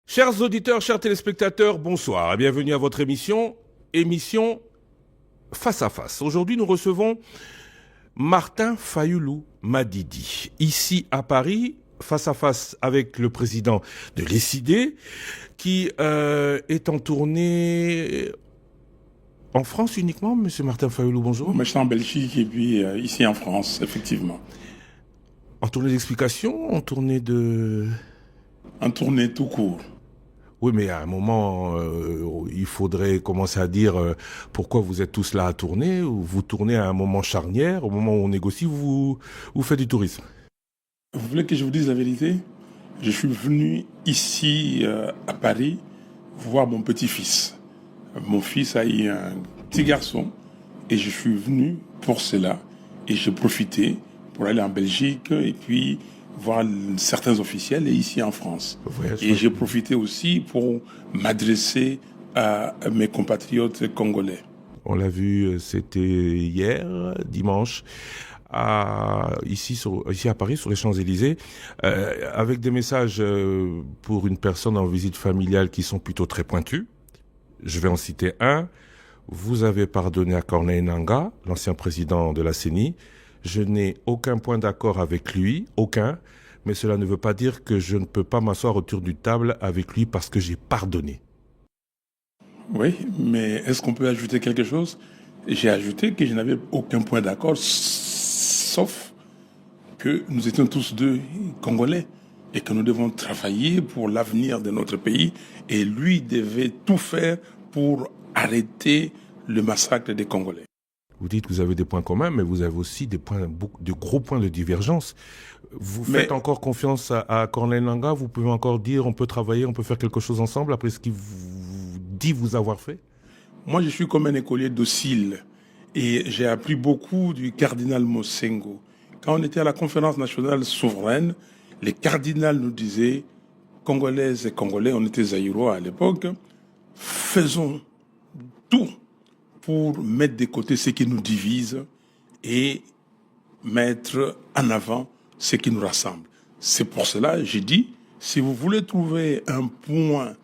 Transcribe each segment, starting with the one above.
Chers auditeurs, chers téléspectateurs, bonsoir et bienvenue à votre émission Face à Face. Aujourd'hui, nous recevons Martin Fayoulou Madidi, ici à Paris, face à face avec le président de l'ESID, qui est en tournée en France uniquement. Monsieur Martin Fayoulou, bonjour. Moi, je suis en Belgique et puis ici en France, effectivement. En tournée d'explication, en tournée de... En tournée tout court. Oui, mais à un moment, il faudrait commencer à dire pourquoi vous êtes tous là à tourner, ou vous tournez à un moment charnière, au moment où on négocie, vous faites du tourisme. Vous voulez que je vous dise la vérité? Je suis venu ici à Paris voir mon petit-fils. Mon fils a eu un petit garçon et je suis venu pour cela. Et j'ai profité pour aller en Belgique et puis voir certains officiels et ici en France. Et j'ai profité aussi pour m'adresser à mes compatriotes congolais. On l'a vu, c'était hier, dimanche, ici à Paris, sur les Champs-Élysées, avec des messages pour une personne en visite familiale qui sont plutôt très pointus. Je vais en citer un. Vous avez pardonné à Corneille Nangaa, l'ancien président de la CENI. Je n'ai aucun point d'accord avec lui, aucun, mais cela ne veut pas dire que je ne peux pas m'asseoir autour d'une table avec lui parce que j'ai pardonné. Oui, mais est-ce qu'on peut ajouter quelque chose? J'ai ajouté que je n'avais aucun point d'accord, sauf que nous étions tous deux Congolais et que nous devons travailler pour l'avenir de notre pays et lui devait tout faire pour arrêter le massacre des Congolais. Vous dites que vous avez des points communs, mais vous avez aussi de gros points de divergence. Vous faites encore confiance à Corneille Nangaa? Vous pouvez encore dire on peut travailler, on peut faire quelque chose ensemble après ce qu'il vous dit vous avoir fait? Moi, je suis comme un écolier docile et j'ai appris beaucoup du cardinal Mosengo. Quand on était à la conférence nationale souveraine, les cardinals nous disaient, Congolaises et Congolais, on était zaïrois à l'époque, faisons tout pour mettre de côté ce qui nous divise et mettre en avant ce qui nous rassemble. C'est pour cela que j'ai dit, si vous voulez trouver un point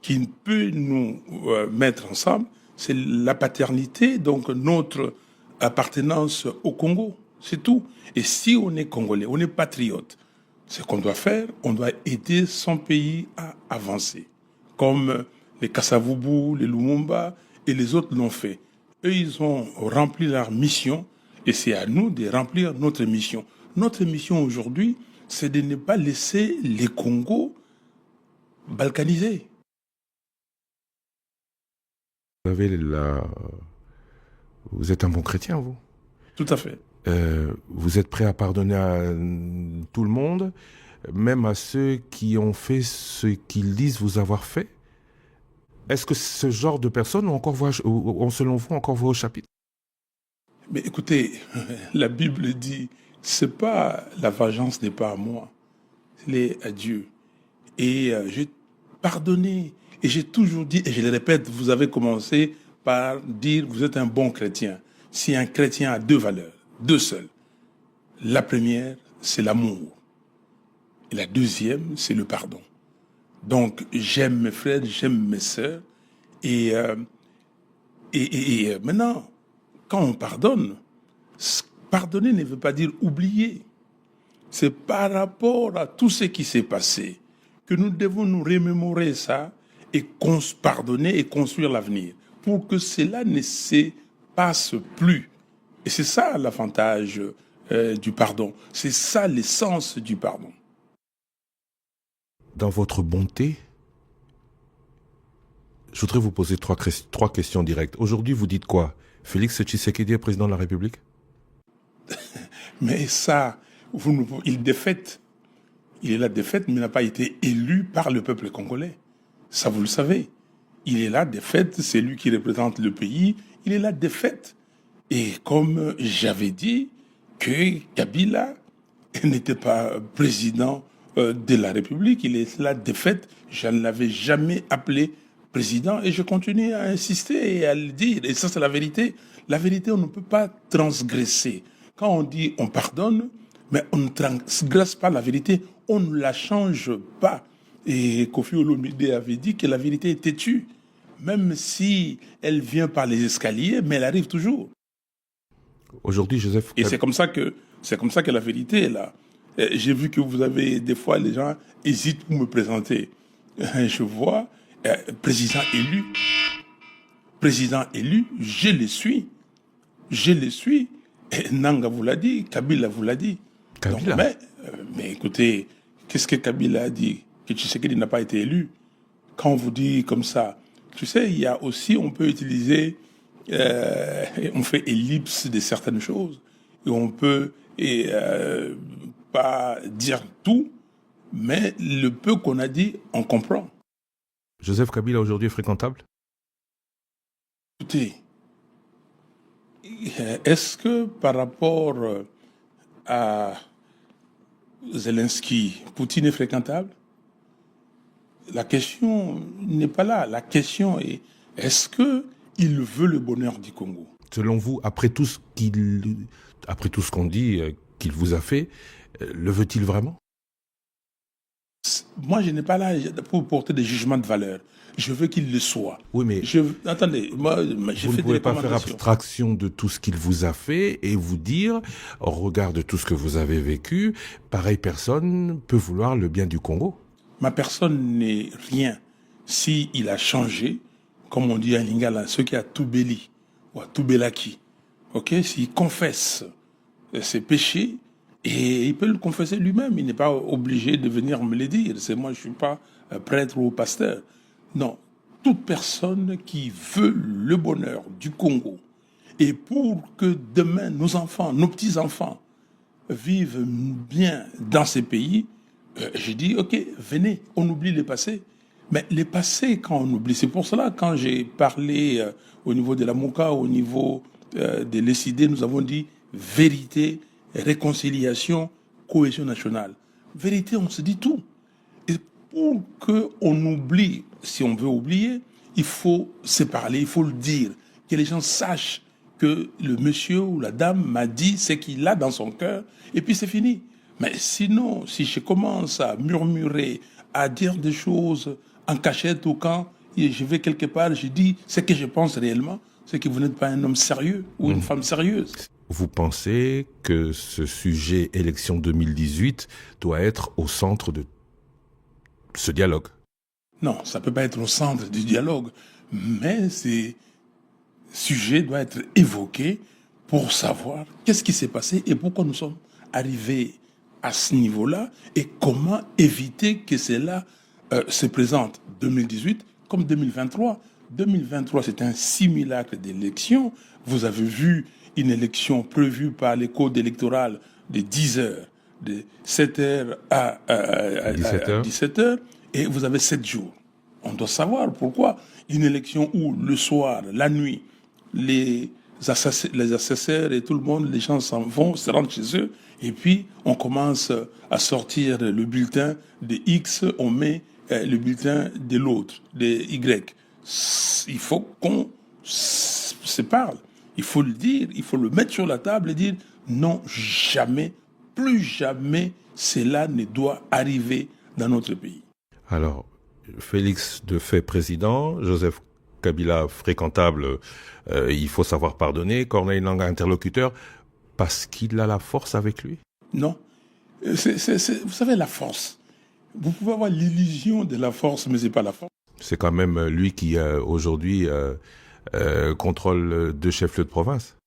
qui peut nous mettre ensemble, c'est la paternité, donc notre appartenance au Congo, c'est tout. Et si on est Congolais, on est patriote, ce qu'on doit faire, on doit aider son pays à avancer. Comme les Kasavubu, les Lumumba et les autres l'ont fait. Eux, ils ont rempli leur mission et c'est à nous de remplir notre mission. Notre mission aujourd'hui, c'est de ne pas laisser les Congos balkanisés. Vous êtes un bon chrétien, vous? Tout à fait. Vous êtes prêt à pardonner à tout le monde, même à ceux qui ont fait ce qu'ils disent vous avoir fait? Est-ce que ce genre de personnes ont selon vous encore voix au chapitre? Mais écoutez, la Bible dit, c'est pas la vengeance n'est pas à moi, c'est à Dieu. Et j'ai pardonné. Et j'ai toujours dit, et je le répète, vous avez commencé par dire, vous êtes un bon chrétien. Si un chrétien a deux valeurs, deux seules. La première, c'est l'amour. Et la deuxième, c'est le pardon. Donc, j'aime mes frères, j'aime mes sœurs. Et maintenant, quand on pardonne, pardonner ne veut pas dire oublier. C'est par rapport à tout ce qui s'est passé que nous devons nous remémorer ça et pardonner et construire l'avenir pour que cela ne se passe plus. Et c'est ça l'avantage du pardon. C'est ça l'essence du pardon. Dans votre bonté, je voudrais vous poser trois questions directes. Aujourd'hui, vous dites quoi? Félix Tshisekedi est président de la République? Mais ça, il défaite. Il est la défaite, mais il n'a pas été élu par le peuple congolais. Ça, vous le savez. Il est là, défaite, c'est lui qui représente le pays. Il est là, défaite. Et comme j'avais dit que Kabila n'était pas président de la République, il est là, défaite. Je ne l'avais jamais appelé président et je continue à insister et à le dire. Et ça, c'est la vérité. La vérité, on ne peut pas transgresser. Quand on dit on pardonne, mais on ne transgresse pas la vérité, on ne la change pas. Et Kofi Olomide avait dit que la vérité est têtue. Même si elle vient par les escaliers, mais elle arrive toujours. Aujourd'hui, Joseph... Et c'est comme ça que la vérité est là. J'ai vu que vous avez, des fois, les gens hésitent pour me présenter. Je vois, président élu, je le suis. Et Nanga vous l'a dit, Kabila vous l'a dit. Kabila. Donc, mais écoutez, qu'est-ce que Kabila a dit? Que Tshisekedi n'a pas été élu. Quand on vous dit comme ça, tu sais, il y a aussi, on peut utiliser, on fait ellipse de certaines choses. Et on peut pas dire tout, mais le peu qu'on a dit, on comprend. Joseph Kabila aujourd'hui est fréquentable? Écoutez, est-ce que par rapport à Zelensky, Poutine est fréquentable? La question n'est pas là. La question est, est-ce qu'il veut le bonheur du Congo? Selon vous, après tout ce qu'on dit qu'il vous a fait, le veut-il vraiment? Moi, je n'ai pas là pour porter des jugements de valeur. Je veux qu'il le soit. Oui, mais attendez, moi, j'ai vous fait ne pouvez des pas faire abstraction de tout ce qu'il vous a fait et vous dire, au regard de tout ce que vous avez vécu, pareille personne peut vouloir le bien du Congo. Ma personne n'est rien s'il a changé, comme on dit à Lingala, ce qui a tout béli ou a tout bélaki. Ok, s'il confesse ses péchés, et il peut le confesser lui-même, il n'est pas obligé de venir me le dire. Moi, je suis pas prêtre ou pasteur. Non, toute personne qui veut le bonheur du Congo et pour que demain nos enfants, nos petits-enfants vivent bien dans ces pays, j'ai dit, ok, venez, on oublie le passé. Mais le passé, quand on oublie, c'est pour cela, quand j'ai parlé au niveau de la MOCA, au niveau de l'ECD, nous avons dit vérité, réconciliation, cohésion nationale. Vérité, on se dit tout. Et pour qu'on oublie, si on veut oublier, il faut se parler, il faut le dire, que les gens sachent que le monsieur ou la dame m'a dit ce qu'il a dans son cœur, et puis c'est fini. Mais sinon, si je commence à murmurer, à dire des choses en cachette ou quand je vais quelque part, je dis ce que je pense réellement, c'est que vous n'êtes pas un homme sérieux ou une femme sérieuse. Vous pensez que ce sujet élection 2018 doit être au centre de ce dialogue? Non, ça ne peut pas être au centre du dialogue, mais ce sujet doit être évoqué pour savoir qu'est-ce qui s'est passé et pourquoi nous sommes arrivés à ce niveau-là et comment éviter que cela se présente 2018 comme 2023. 2023, c'est un simulacre d'élection. Vous avez vu une élection prévue par les codes électoraux de 10 heures, de 7 heures à 17 heures, et vous avez 7 jours. On doit savoir pourquoi une élection où le soir, la nuit, les assesseurs et tout le monde, les gens s'en vont, se rendent chez eux, et puis on commence à sortir le bulletin de X, on met le bulletin de l'autre, de Y. Il faut qu'on se parle, il faut le dire, il faut le mettre sur la table et dire non, jamais, plus jamais, cela ne doit arriver dans notre pays. Alors, Félix de fait président, Joseph Kabila fréquentable, il faut savoir pardonner, Corneille Nangaa interlocuteur, parce qu'il a la force avec lui? Non. Vous savez, la force. Vous pouvez avoir l'illusion de la force, mais ce n'est pas la force. C'est quand même lui qui, aujourd'hui, contrôle 2 chefs-lieux de province.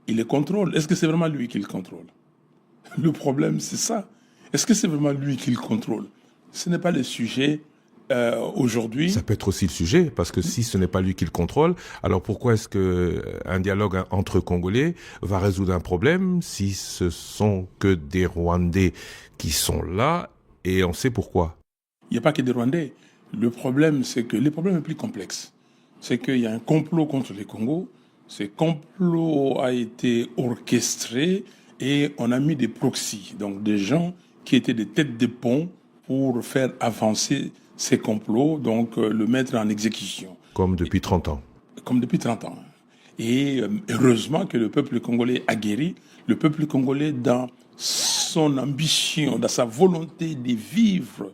Il les contrôle. Est-ce que c'est vraiment lui qui le contrôle? Le problème, c'est ça. Est-ce que c'est vraiment lui qui le contrôle? Ce n'est pas le sujet aujourd'hui. Ça peut être aussi le sujet, parce que si ce n'est pas lui qui le contrôle, alors pourquoi est-ce qu'un dialogue entre Congolais va résoudre un problème si ce sont que des Rwandais qui sont là, et on sait pourquoi? Il n'y a pas que des Rwandais. Le problème, c'est que le problème est plus complexe. C'est qu'il y a un complot contre les Congos. Ce complot a été orchestré et on a mis des proxys, donc des gens qui étaient des têtes de pont pour faire avancer ces complots, donc le mettre en exécution. Comme depuis 30 ans. Comme depuis 30 ans. Et heureusement que le peuple congolais a guéri. Le peuple congolais, dans son ambition, dans sa volonté de vivre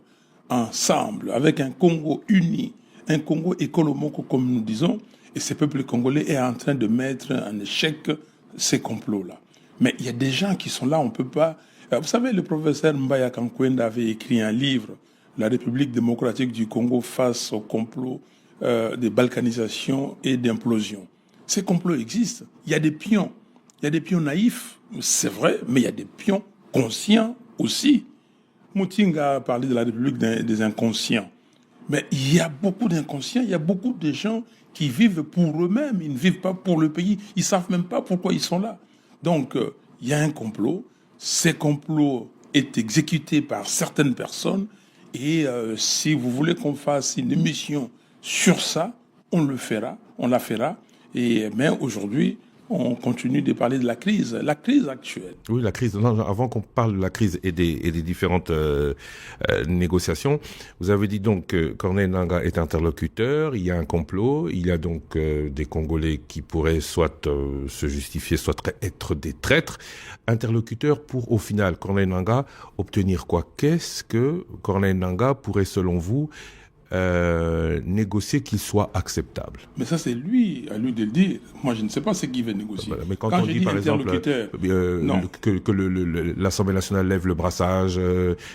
ensemble, avec un Congo uni, un Congo écolomoko comme nous disons, et ce peuple congolais est en train de mettre en échec ces complots-là. Mais il y a des gens qui sont là, on ne peut pas... Vous savez, le professeur Mbaya Kankwenda avait écrit un livre, La République démocratique du Congo face au complot de balkanisation et d'implosion. Ces complots existent. Il y a des pions. Il y a des pions naïfs, c'est vrai, mais il y a des pions conscients aussi. Moutinga a parlé de la République des inconscients. Mais il y a beaucoup d'inconscients, il y a beaucoup de gens qui vivent pour eux-mêmes, ils ne vivent pas pour le pays, ils ne savent même pas pourquoi ils sont là. Donc, il y a un complot, ce complot est exécuté par certaines personnes, et si vous voulez qu'on fasse une émission sur ça, on le fera, on la fera, mais aujourd'hui, on continue de parler de la crise actuelle. Oui, la crise. Non, avant qu'on parle de la crise et des différentes négociations, vous avez dit donc que Corneille Nangaa est interlocuteur, il y a un complot, il y a donc des Congolais qui pourraient soit se justifier, soit être des traîtres. Interlocuteur pour, au final, Corneille Nangaa obtenir quoi? Qu'est-ce que Corneille Nangaa pourrait, selon vous, négocier qu'il soit acceptable? Mais ça, c'est lui, à lui de le dire. Moi, je ne sais pas ce qu'il veut négocier. Mais quand on dit, par exemple, que l'Assemblée nationale lève le brassage,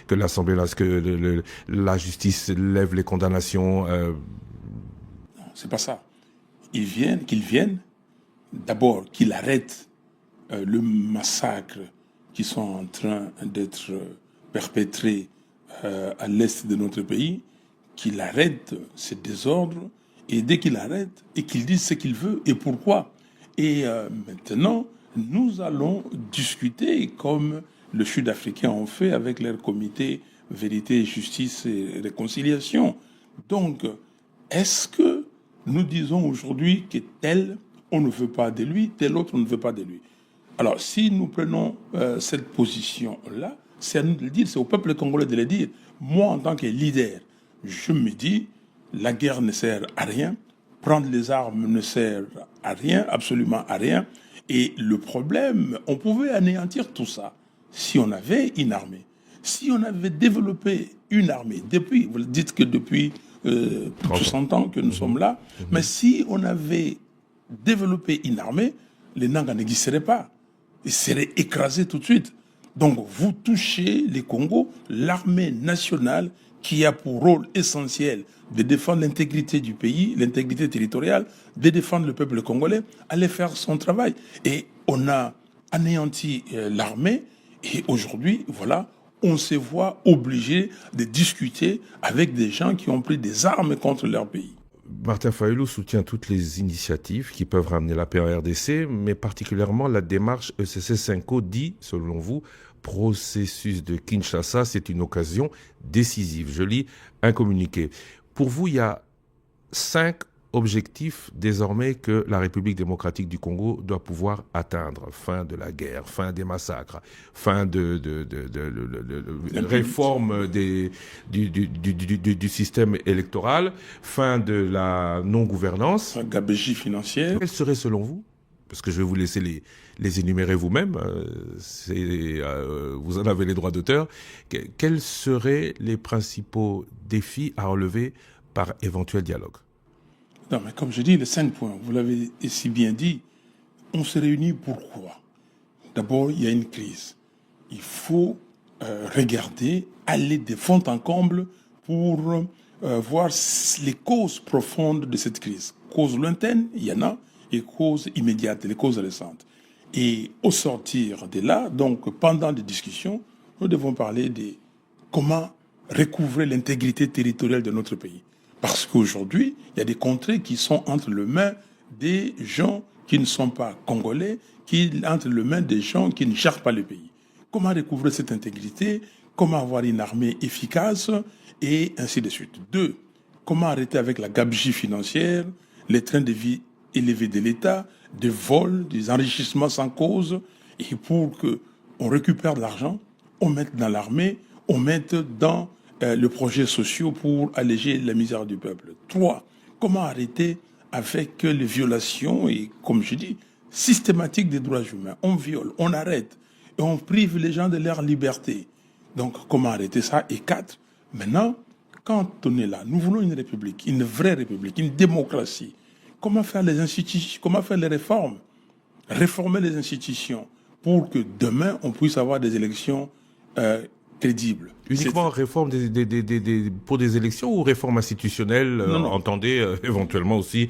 que la justice lève les condamnations... Non, c'est pas ça. Qu'ils viennent, d'abord, qu'il arrête le massacre qui sont en train d'être perpétrés à l'est de notre pays, qu'il arrête ces désordres, et dès qu'il arrête, et qu'il dise ce qu'il veut et pourquoi. Et maintenant, nous allons discuter comme le Sud-Africain ont fait avec leur comité Vérité, Justice et Réconciliation. Donc, est-ce que nous disons aujourd'hui que tel, on ne veut pas de lui, tel autre, on ne veut pas de lui? Alors, si nous prenons cette position-là, c'est à nous de le dire, c'est au peuple congolais de le dire. Moi, en tant que leader, je me dis, la guerre ne sert à rien, prendre les armes ne sert à rien, absolument à rien. Et le problème, on pouvait anéantir tout ça si on avait une armée. Si on avait développé une armée, depuis, vous dites que depuis 60 ans que nous sommes là, mais si on avait développé une armée, les Nangaa n'existeraient pas. Ils seraient écrasés tout de suite. Donc vous touchez les Congos, l'armée nationale, qui a pour rôle essentiel de défendre l'intégrité du pays, l'intégrité territoriale, de défendre le peuple congolais, allait faire son travail. Et on a anéanti l'armée, et aujourd'hui, voilà, on se voit obligé de discuter avec des gens qui ont pris des armes contre leur pays. Martin Fayulu soutient toutes les initiatives qui peuvent ramener la paix en RDC, mais particulièrement la démarche ECC5O dit, selon vous, processus de Kinshasa, c'est une occasion décisive. Je lis un communiqué. Pour vous, il y a 5 objectifs désormais que la République démocratique du Congo doit pouvoir atteindre. Fin de la guerre, fin des massacres, fin de réforme du système électoral, fin de la non-gouvernance. Gabegie financière. Quels seraient selon vous, parce que je vais vous laisser les énumérer vous-même, vous en avez les droits d'auteur, quels seraient les principaux défis à relever par éventuel dialogue? Non, mais comme je dis, les 5 points, vous l'avez si bien dit, on se réunit pourquoi? D'abord, il y a une crise. Il faut regarder, aller de fond en comble pour voir les causes profondes de cette crise. Causes lointaines, il y en a, et causes immédiates, les causes récentes. Et au sortir de là, donc pendant des discussions, nous devons parler de comment recouvrer l'intégrité territoriale de notre pays. Parce qu'aujourd'hui, il y a des contrées qui sont entre les mains des gens qui ne sont pas congolais, qui entre les mains des gens qui ne gèrent pas le pays. Comment recouvrer cette intégrité? Comment avoir une armée efficace? Et ainsi de suite. 2. Comment arrêter avec la gabegie financière, les trains de vie élevés de l'État, des vols, des enrichissements sans cause, et pour qu'on récupère de l'argent, on mette dans l'armée, on mette dans le projet social pour alléger la misère du peuple. 3. Comment arrêter avec les violations et, comme je dis, systématiques des droits humains? On viole, on arrête et on prive les gens de leur liberté. Donc, comment arrêter ça? Et 4. Maintenant, quand on est là, nous voulons une république, une vraie république, une démocratie. Comment faire les institutions, comment faire les réformes? Réformer les institutions pour que demain, on puisse avoir des élections crédibles. Uniquement réforme pour des élections ou réforme institutionnelle, Non. entendez éventuellement aussi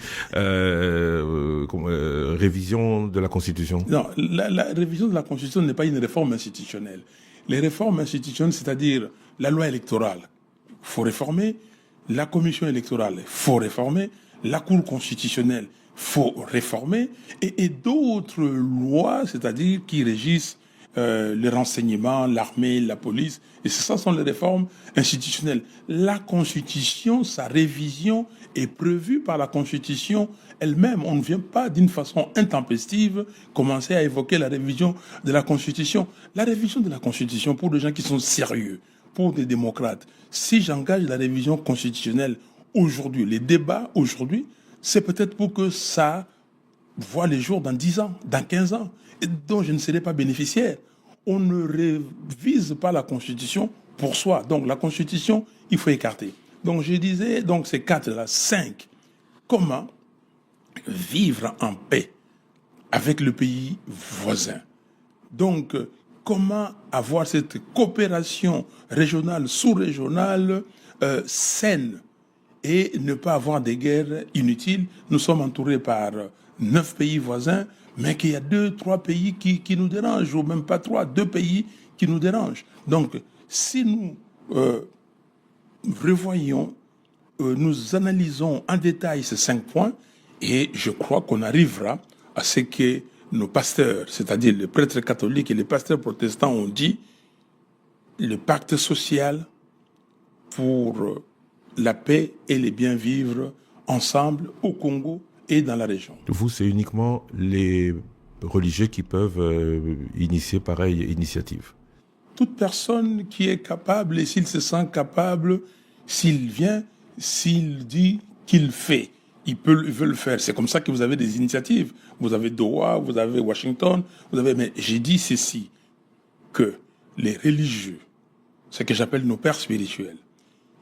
révision de la Constitution? Non, la révision de la Constitution n'est pas une réforme institutionnelle. Les réformes institutionnelles, c'est-à-dire la loi électorale, il faut réformer, la commission électorale, il faut réformer, la Cour constitutionnelle, il faut réformer, et d'autres lois, c'est-à-dire qui régissent le renseignement, l'armée, la police, et ça sont les réformes institutionnelles. La Constitution, sa révision est prévue par la Constitution elle-même. On ne vient pas d'une façon intempestive commencer à évoquer la révision de la Constitution. La révision de la Constitution, pour des gens qui sont sérieux, pour des démocrates, si j'engage la révision constitutionnelle aujourd'hui, les débats aujourd'hui, c'est peut-être pour que ça voit les jours dans 10 ans, dans 15 ans, et dont je ne serai pas bénéficiaire. On ne révise pas la Constitution pour soi. Donc la Constitution, il faut écarter. Donc je disais, donc ces 4-là, 5, comment vivre en paix avec le pays voisin. Donc, comment avoir cette coopération régionale, sous-régionale, saine, et ne pas avoir des guerres inutiles. Nous sommes entourés par 9 pays voisins, mais qu'il y a 2-3 pays qui nous dérangent, ou même pas 3, 2 pays qui nous dérangent. Donc, si nous revoyons, nous analysons en détail ces 5 points, et je crois qu'on arrivera à ce que nos pasteurs, c'est-à-dire les prêtres catholiques et les pasteurs protestants ont dit, le pacte social pour la paix et le bien vivre ensemble au Congo et dans la région. Vous, c'est uniquement les religieux qui peuvent initier pareille initiative? Toute personne qui est capable, et s'il se sent capable, s'il vient, s'il dit qu'il fait, il veut le faire. C'est comme ça que vous avez des initiatives. Vous avez Doha, vous avez Washington, mais j'ai dit ceci, que les religieux, ce que j'appelle nos pères spirituels,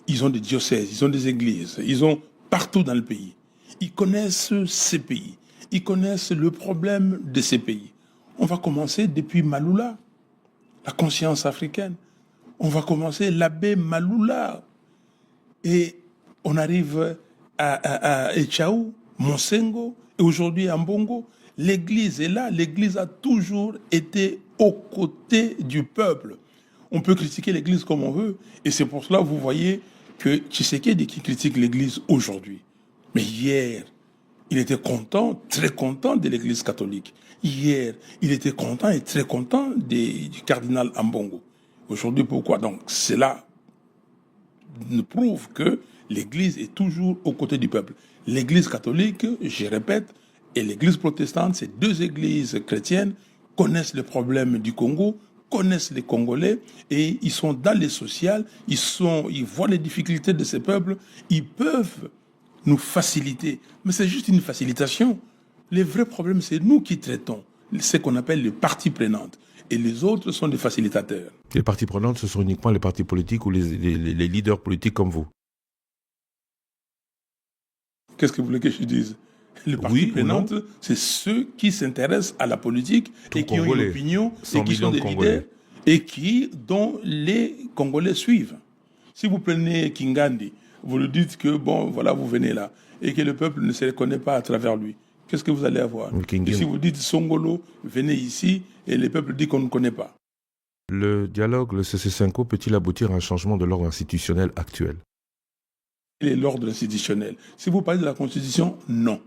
ils ont des diocèses, ils ont des églises, ils ont partout dans le pays. Ils connaissent ces pays, ils connaissent le problème de ces pays. On va commencer depuis Maloula, la conscience africaine. On va commencer l'abbé Maloula. Et on arrive à Echaou, Monsengo, et aujourd'hui à Mbongo. L'église est là, l'église a toujours été aux côtés du peuple. On peut critiquer l'église comme on veut, et c'est pour cela que vous voyez que Tshisekedi qui critique l'église aujourd'hui. Mais hier, il était content, très content de l'église catholique. Hier, il était content et très content du cardinal Ambongo. Aujourd'hui, pourquoi? Donc, cela nous prouve que l'église est toujours aux côtés du peuple. L'église catholique, je répète, et l'église protestante, ces 2 églises chrétiennes, connaissent les problèmes du Congo, connaissent les Congolais, et ils sont dans les sociales, ils voient les difficultés de ces peuples, ils peuvent nous faciliter. Mais c'est juste une facilitation. Les vrais problèmes, c'est nous qui traitons ce qu'on appelle les parties prenantes. Et les autres sont des facilitateurs. Les parties prenantes, ce sont uniquement les partis politiques ou les leaders politiques comme vous? Qu'est-ce que vous voulez que je dise? Les parties prenantes, c'est ceux qui s'intéressent à la politique et qui ont une opinion et qui sont des leaders et dont les Congolais suivent. Si vous prenez Kingandi, vous lui dites que, bon, voilà, vous venez là, et que le peuple ne se reconnaît pas à travers lui, qu'est-ce que vous allez avoir? Et si vous dites Songolo, venez ici, et le peuple dit qu'on ne connaît pas. Le dialogue, le CC5O, peut-il aboutir à un changement de l'ordre institutionnel actuel? Et l'ordre institutionnel. Si vous parlez de la Constitution, non.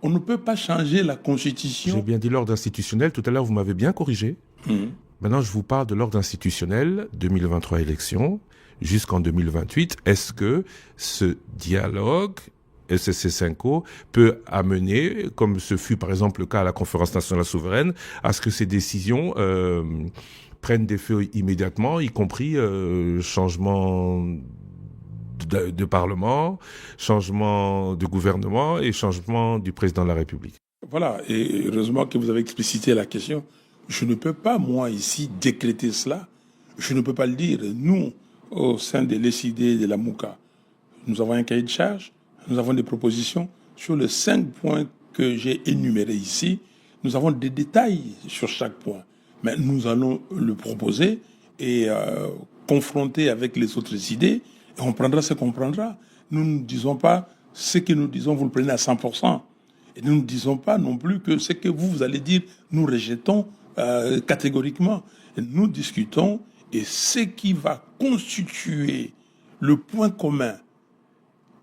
On ne peut pas changer la Constitution. J'ai bien dit l'ordre institutionnel, tout à l'heure vous m'avez bien corrigé. Maintenant je vous parle de l'ordre institutionnel, 2023 élections, jusqu'en 2028. Est-ce que ce dialogue SSC5O peut amener, comme ce fut par exemple le cas à la conférence nationale souveraine, à ce que ces décisions prennent des faits immédiatement, y compris changement de Parlement, changement de gouvernement et changement du président de la République? Voilà, et heureusement que vous avez explicité la question. Je ne peux pas, moi, ici, décréter cela. Je ne peux pas le dire. Nous, au sein de l'ECD de la MOUCA, Nous avons un cahier de charges, nous avons des propositions. Sur les 5 points que j'ai énumérés ici, nous avons des détails sur chaque point. Mais nous allons le proposer et confronter avec les autres idées. Et on prendra ce qu'on prendra. Nous ne disons pas ce que nous disons, vous le prenez à 100%. Et nous ne disons pas non plus que ce que vous allez dire, nous rejetons catégoriquement. Et nous discutons et ce qui va constituer le point commun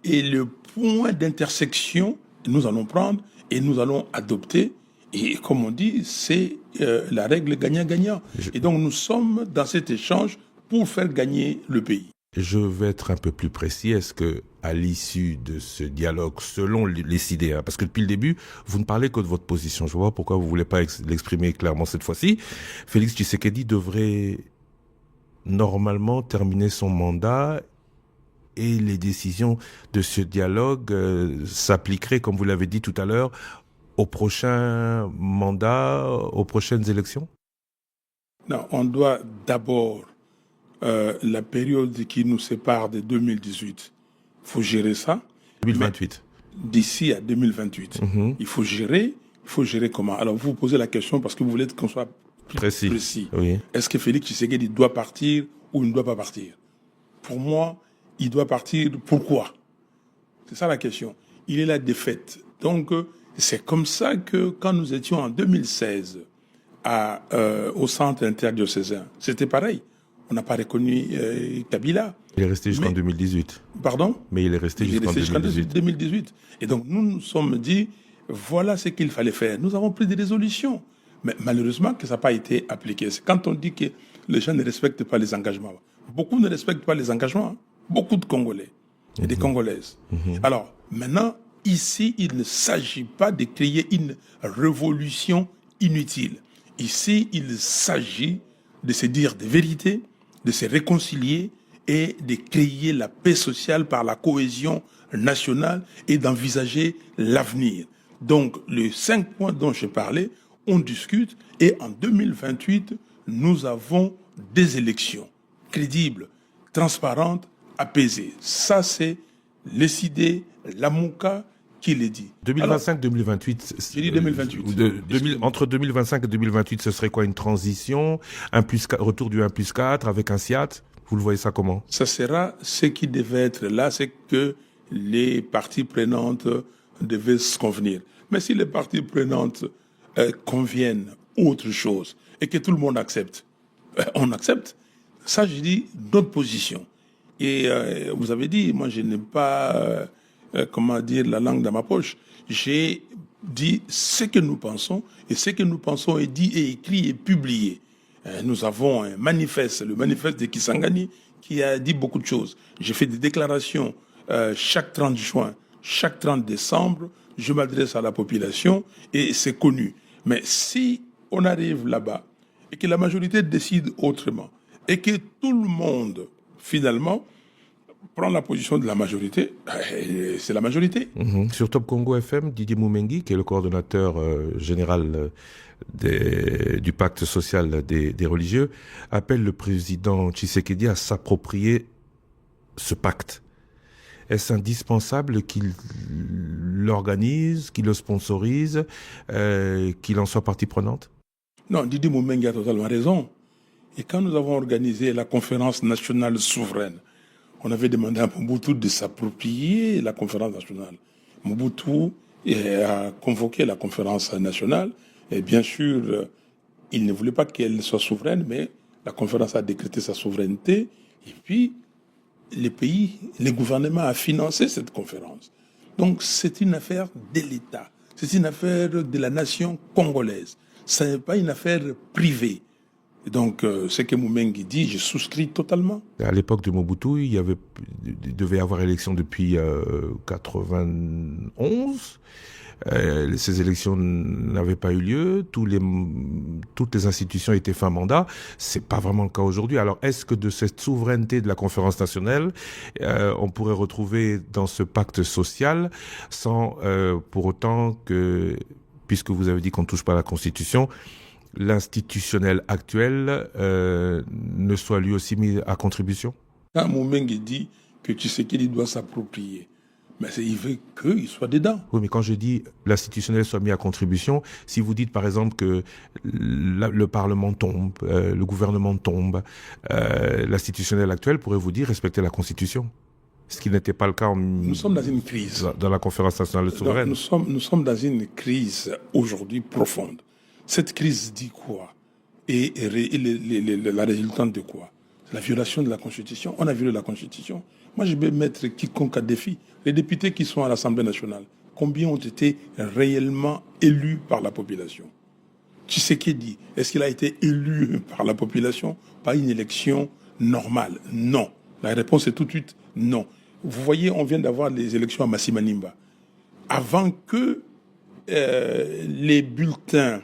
et le point d'intersection, nous allons prendre et nous allons adopter. Et comme on dit, c'est la règle gagnant-gagnant. Et donc nous sommes dans cet échange pour faire gagner le pays. Je vais être un peu plus précis. Est-ce que, à l'issue de ce dialogue, selon les idées, parce que depuis le début, vous ne parlez que de votre position. Je vois pourquoi vous voulez pas l'exprimer clairement cette fois-ci. Félix Tshisekedi devrait normalement terminer son mandat et les décisions de ce dialogue s'appliqueraient, comme vous l'avez dit tout à l'heure, au prochain mandat, aux prochaines élections? Non, on doit d'abord la période qui nous sépare de 2018. Il faut gérer ça. 2028. D'ici à 2028. Il faut gérer comment? Alors vous posez la question parce que vous voulez qu'on soit précis. Oui. Est-ce que Félix Tshisekedi doit partir ou il ne doit pas partir? Pour moi, il doit partir. Pourquoi? C'est ça la question. Il est la défaite. Donc, c'est comme ça que quand nous étions en 2016 au centre interdiocésain, c'était pareil. On n'a pas reconnu Kabila. Il est resté jusqu'en 2018. Pardon? Mais il est resté jusqu'en 2018. Et donc, nous nous sommes dit, voilà ce qu'il fallait faire. Nous avons pris des résolutions. Mais malheureusement, que ça n'a pas été appliqué. C'est quand on dit que les gens ne respectent pas les engagements. Beaucoup ne respectent pas les engagements. Hein. Beaucoup de Congolais et des Congolaises. Alors, maintenant, ici, il ne s'agit pas de créer une révolution inutile. Ici, il s'agit de se dire des vérités, de se réconcilier et de créer la paix sociale par la cohésion nationale et d'envisager l'avenir. Donc, les 5 points dont je parlais, on discute et en 2028, nous avons des élections crédibles, transparentes, apaisées. Ça, c'est les idées, la Mouka qui les dit. 2025-2028. J'ai dit 2028. Entre 2025 et 2028, ce serait quoi? Une transition, retour du 1+4 avec un SIAT? Vous le voyez ça comment? Ça sera ce qui devait être là, c'est que les parties prenantes devaient se convenir. Mais si les parties prenantes conviennent autre chose et que tout le monde accepte, on accepte. Ça, je dis notre position. Et vous avez dit, moi, je n'ai pas, la langue dans ma poche. J'ai dit ce que nous pensons, et ce que nous pensons est dit et écrit et publié. Nous avons un manifeste, le manifeste de Kisangani, qui a dit beaucoup de choses. J'ai fait des déclarations chaque 30 juin, chaque 30 décembre. Je m'adresse à la population et c'est connu. Mais si on arrive là-bas et que la majorité décide autrement et que tout le monde, finalement, prend la position de la majorité, c'est la majorité. Sur Top Congo FM, Didier Moumengi, qui est le coordonnateur général du pacte social des religieux, appelle le président Tshisekedi à s'approprier ce pacte. Est-ce indispensable qu'il l'organise, qu'il le sponsorise, qu'il en soit partie prenante? Non, Didier Moumengi a totalement raison. Et quand nous avons organisé la conférence nationale souveraine, on avait demandé à Mobutu de s'approprier la conférence nationale. Mobutu a convoqué la conférence nationale. Et bien sûr, il ne voulait pas qu'elle soit souveraine, mais la conférence a décrété sa souveraineté. Et puis, les pays, les gouvernements a financé cette conférence. Donc, c'est une affaire de l'État. C'est une affaire de la nation congolaise. Ce n'est pas une affaire privée. Et donc, ce que Moumengi dit, je souscris totalement. À l'époque de Mobutu, il devait y avoir élection depuis 91. Ces élections n'avaient pas eu lieu. Toutes les institutions étaient fin mandat. C'est pas vraiment le cas aujourd'hui. Alors, est-ce que de cette souveraineté de la conférence nationale, on pourrait retrouver dans ce pacte social sans pour autant que, puisque vous avez dit qu'on ne touche pas à la Constitution, l'institutionnel actuel ne soit lui aussi mis à contribution? Quand Moumengi dit que Tshisekedi doit s'approprier. Mais il veut qu'il soit dedans. Oui, mais quand je dis l'institutionnel soit mis à contribution, si vous dites par exemple que le Parlement tombe, le gouvernement tombe, l'institutionnel actuel pourrait vous dire respecter la Constitution. Ce qui n'était pas le cas nous sommes dans une crise. Dans la conférence nationale souveraine. Nous sommes dans une crise aujourd'hui profonde. Cette crise dit quoi? Et la résultante de quoi? La violation de la Constitution. On a violé la Constitution. Moi, je vais mettre quiconque à défi. Les députés qui sont à l'Assemblée nationale, combien ont été réellement élus par la population? Tshisekedi, est-ce qu'il a été élu par la population par une élection normale? Non. La réponse est tout de suite non. Vous voyez, on vient d'avoir les élections à Massimanimba. Avant que les bulletins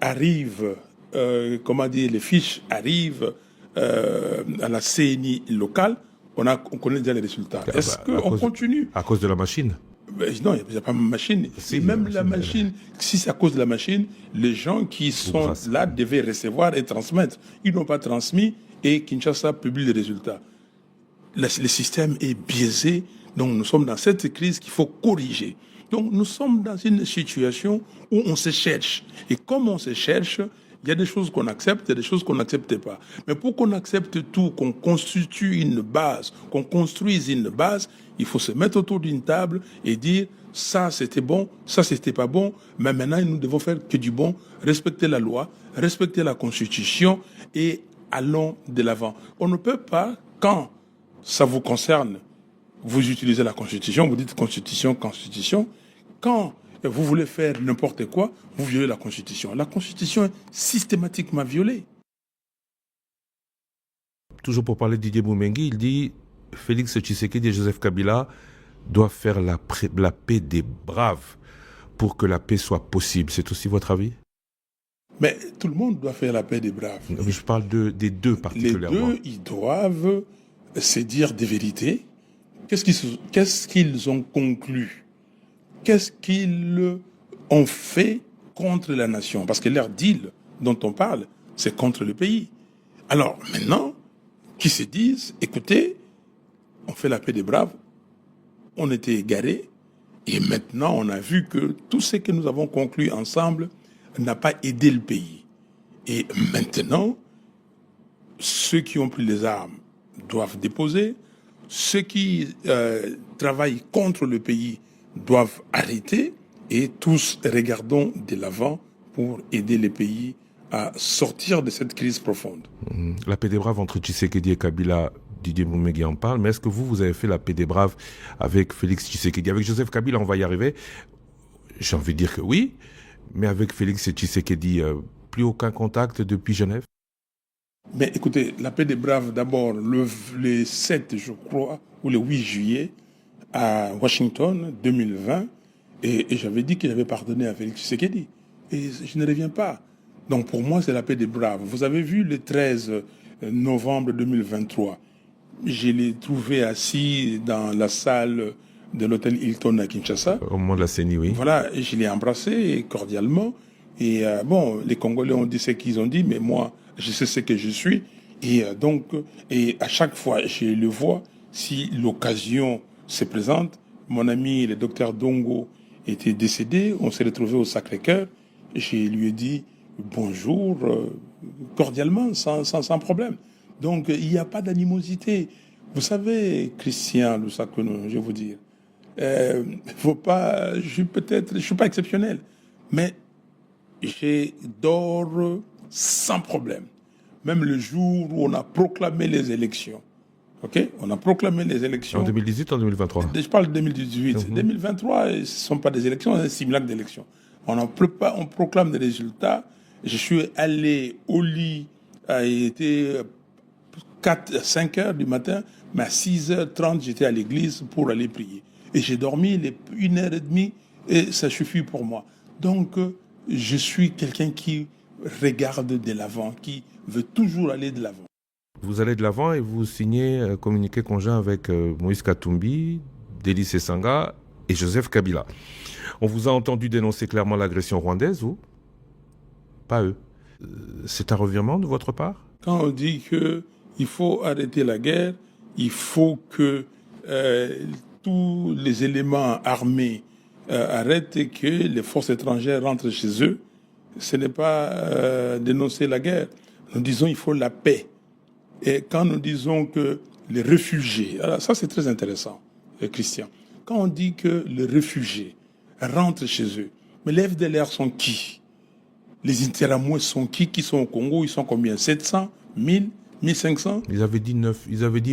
arrivent, les fiches arrivent à la CNI locale, on connaît déjà les résultats. Est-ce qu'on continue? À cause de la machine? Non, il n'y a pas de machine. Si, même la machine, si c'est à cause de la machine, les gens qui sont là devaient recevoir et transmettre. Ils n'ont pas transmis et Kinshasa publie les résultats. Le système est biaisé, donc nous sommes dans cette crise qu'il faut corriger. Donc nous sommes dans une situation où on se cherche. Et comme on se cherche, il y a des choses qu'on accepte, il y a des choses qu'on n'accepte pas. Mais pour qu'on accepte tout, qu'on constitue une base, qu'on construise une base, il faut se mettre autour d'une table et dire ça c'était bon, ça c'était pas bon, mais maintenant nous devons faire que du bon, respecter la loi, respecter la Constitution et allons de l'avant. On ne peut pas, quand ça vous concerne, vous utilisez la Constitution, vous dites Constitution, Constitution. Quand vous voulez faire n'importe quoi, vous violez la Constitution. La Constitution est systématiquement violée. Toujours pour parler de Didier Boumengi, il dit Félix Tshisekedi et Joseph Kabila doivent faire la paix des braves pour que la paix soit possible. C'est aussi votre avis? Mais tout le monde doit faire la paix des braves. Mais je parle des deux particulièrement. Les deux, ils doivent se dire des vérités. Qu'est-ce qu'ils ont conclu? Qu'est-ce qu'ils ont fait contre la nation? Parce que leur deal dont on parle, c'est contre le pays. Alors maintenant, qu'ils se disent, écoutez, on fait la paix des braves, on était égarés, et maintenant on a vu que tout ce que nous avons conclu ensemble n'a pas aidé le pays. Et maintenant, ceux qui ont pris les armes doivent déposer, ceux qui travaillent contre le pays doivent arrêter, et tous regardons de l'avant pour aider les pays à sortir de cette crise profonde. La paix des braves entre Tshisekedi et Kabila, Didier Boumengi en parle, mais est-ce que vous avez fait la paix des braves avec Félix Tshisekedi? Avec Joseph Kabila, on va y arriver. J'ai envie de dire que oui, mais avec Félix Tshisekedi, plus aucun contact depuis Genève? Mais écoutez, la paix des braves, d'abord, le 7, je crois, ou le 8 juillet, à Washington, 2020, et j'avais dit que j'avais pardonné à Félix Tshisekedi. Et je ne reviens pas. Donc pour moi, c'est la paix des braves. Vous avez vu le 13 novembre 2023, je l'ai trouvé assis dans la salle de l'hôtel Hilton à Kinshasa. Au moment de la CENI, oui. Voilà, et je l'ai embrassé cordialement. Et les Congolais ont dit ce qu'ils ont dit, mais moi, je sais ce que je suis. Et et à chaque fois, je le vois, si l'occasion se présente. Mon ami, le docteur Dongo, était décédé. On s'est retrouvé au Sacré-Cœur. Je lui ai dit bonjour, cordialement, sans problème. Donc, il n'y a pas d'animosité. Vous savez, Christian Lusakounou, je vais vous dire, faut pas, je suis pas exceptionnel, mais je dors sans problème. Même le jour où on a proclamé les élections. OK? On a proclamé les élections. En 2018 ou en 2023? Je parle de 2018. 2023, ce ne sont pas des élections, c'est un simulacre d'élections. On proclame des résultats. Je suis allé au lit, il était 5 heures du matin, mais à 6h30, j'étais à l'église pour aller prier. Et j'ai dormi 1h30 et ça suffit pour moi. Donc, je suis quelqu'un qui regarde de l'avant, qui veut toujours aller de l'avant. Vous allez de l'avant et vous signez un communiqué conjoint avec Moïse Katumbi, Delis Esanga et Joseph Kabila. On vous a entendu dénoncer clairement l'agression rwandaise, vous? Pas eux. C'est un revirement de votre part? Quand on dit qu'il faut arrêter la guerre, il faut que tous les éléments armés arrêtent et que les forces étrangères rentrent chez eux, ce n'est pas dénoncer la guerre. Nous disons qu'il faut la paix. Et quand nous disons que les réfugiés, alors ça c'est très intéressant, Christian, quand on dit que les réfugiés rentrent chez eux, mais les FDLR sont qui? Les Interamoués sont qui sont au Congo? Ils sont combien? 700, 1000, 1500? Ils avaient dit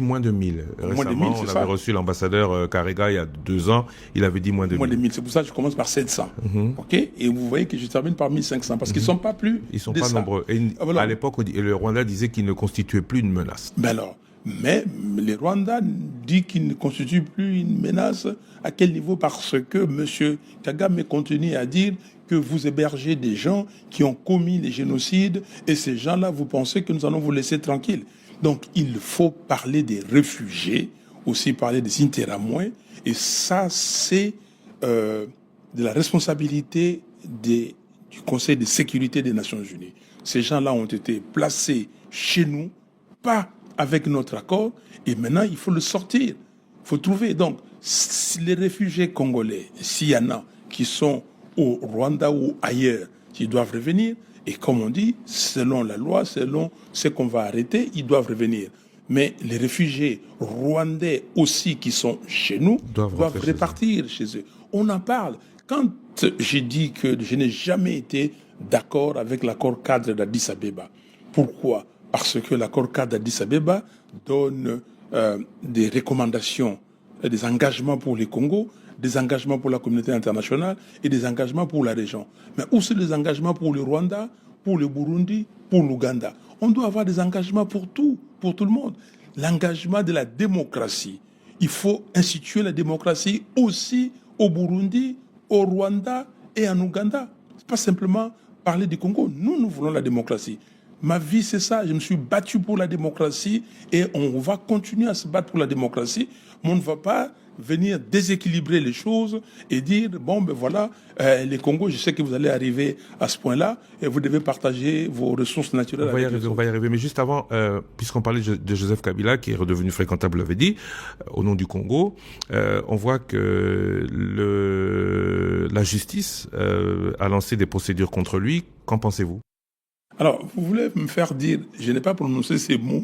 moins de 1000. Moins de 1000, Récemment, on avait reçu l'ambassadeur Karega il y a 2 ans, il avait dit moins de 1000. Moins de 1000, c'est pour ça que je commence par 700. Ok? Et vous voyez que je termine par 1500, parce qu'ils ne sont pas plus. Ils ne sont pas nombreux. Et voilà. À l'époque, le Rwanda disait qu'il ne constituait plus une menace. Ben alors, mais le Rwanda dit qu'il ne constitue plus une menace. À quel niveau? Parce que M. Kagame continue à dire que vous hébergez des gens qui ont commis les génocides et ces gens-là, vous pensez que nous allons vous laisser tranquilles. Donc, il faut parler des réfugiés, aussi parler des Interamoués, et ça, c'est de la responsabilité du Conseil de sécurité des Nations Unies. Ces gens-là ont été placés chez nous, pas avec notre accord, et maintenant, il faut le sortir. Il faut trouver. Donc, les réfugiés congolais, s'il y en a qui sont au Rwanda ou ailleurs, ils doivent revenir. Et comme on dit, selon la loi, selon ce qu'on va arrêter, ils doivent revenir. Mais les réfugiés rwandais aussi qui sont chez nous doivent repartir chez eux. On en parle. Quand j'ai dit que je n'ai jamais été d'accord avec l'accord cadre d'Addis Abeba, pourquoi? Parce que l'accord cadre d'Addis Abeba donne des recommandations, des engagements pour les Congos, des engagements pour la communauté internationale et des engagements pour la région. Mais où sont les engagements pour le Rwanda, pour le Burundi, pour l'Ouganda? On doit avoir des engagements pour tout le monde. L'engagement de la démocratie. Il faut instituer la démocratie aussi au Burundi, au Rwanda et en Ouganda. C'est pas simplement parler du Congo. Nous voulons la démocratie. Ma vie, c'est ça. Je me suis battu pour la démocratie et on va continuer à se battre pour la démocratie. Mais on ne va pas venir déséquilibrer les choses et dire, bon, ben voilà, les Congos, je sais que vous allez arriver à ce point-là et vous devez partager vos ressources naturelles. On va y arriver. Mais juste avant, puisqu'on parlait de Joseph Kabila, qui est redevenu fréquentable, l'avait dit, au nom du Congo, on voit que la justice a lancé des procédures contre lui. Qu'en pensez-vous? Alors, vous voulez me faire dire, je n'ai pas prononcé ces mots,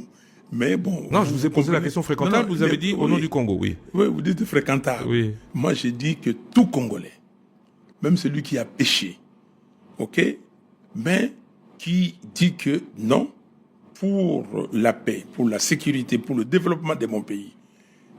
mais bon... Non, je vous ai posé la question fréquentable, vous avez dit au nom du Congo, oui. Oui, vous dites fréquentable. Oui. Moi, j'ai dit que tout Congolais, même celui qui a péché, ok, mais qui dit que non, pour la paix, pour la sécurité, pour le développement de mon pays,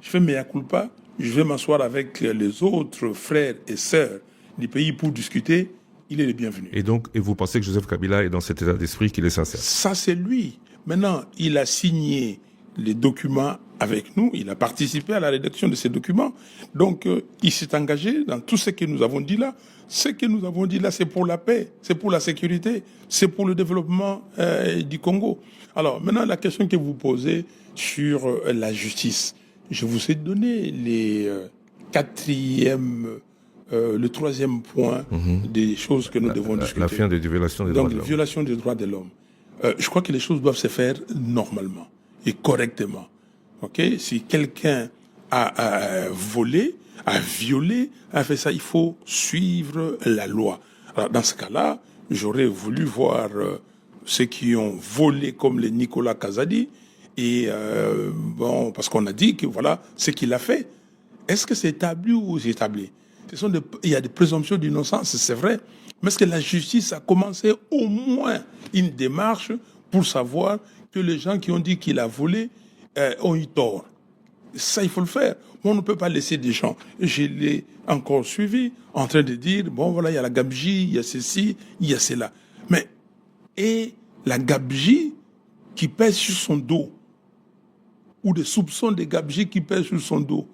je fais mea culpa, je vais m'asseoir avec les autres frères et sœurs du pays pour discuter, il est le bienvenu. Et vous pensez que Joseph Kabila est dans cet état d'esprit, qu'il est sincère? Ça, c'est lui. Maintenant, il a signé les documents avec nous, il a participé à la rédaction de ces documents. Donc, il s'est engagé dans tout ce que nous avons dit là. Ce que nous avons dit là, c'est pour la paix, c'est pour la sécurité, c'est pour le développement du Congo. Alors, maintenant, la question que vous posez sur la justice. Je vous ai donné les le troisième point des choses que nous devons discuter. La fin des violations des droits de l'homme. Donc, violation des droits de l'homme. Je crois que les choses doivent se faire normalement et correctement. Ok? Si quelqu'un a volé, a violé, a fait ça, il faut suivre la loi. Alors, dans ce cas-là, j'aurais voulu voir ceux qui ont volé comme les Nicolas Kazadi et bon, parce qu'on a dit que voilà ce qu'il a fait. Est-ce que c'est établi ou c'est établi? Il y a des présomptions d'innocence, c'est vrai. Mais est-ce que la justice a commencé au moins une démarche pour savoir que les gens qui ont dit qu'il a volé ont eu tort? Ça, il faut le faire. On ne peut pas laisser des gens. Je l'ai encore suivi en train de dire, bon voilà, il y a la gabegie, il y a ceci, il y a cela. Mais, et la gabegie qui pèse sur son dos, ou des soupçons de gabegie qui pèsent sur son dos,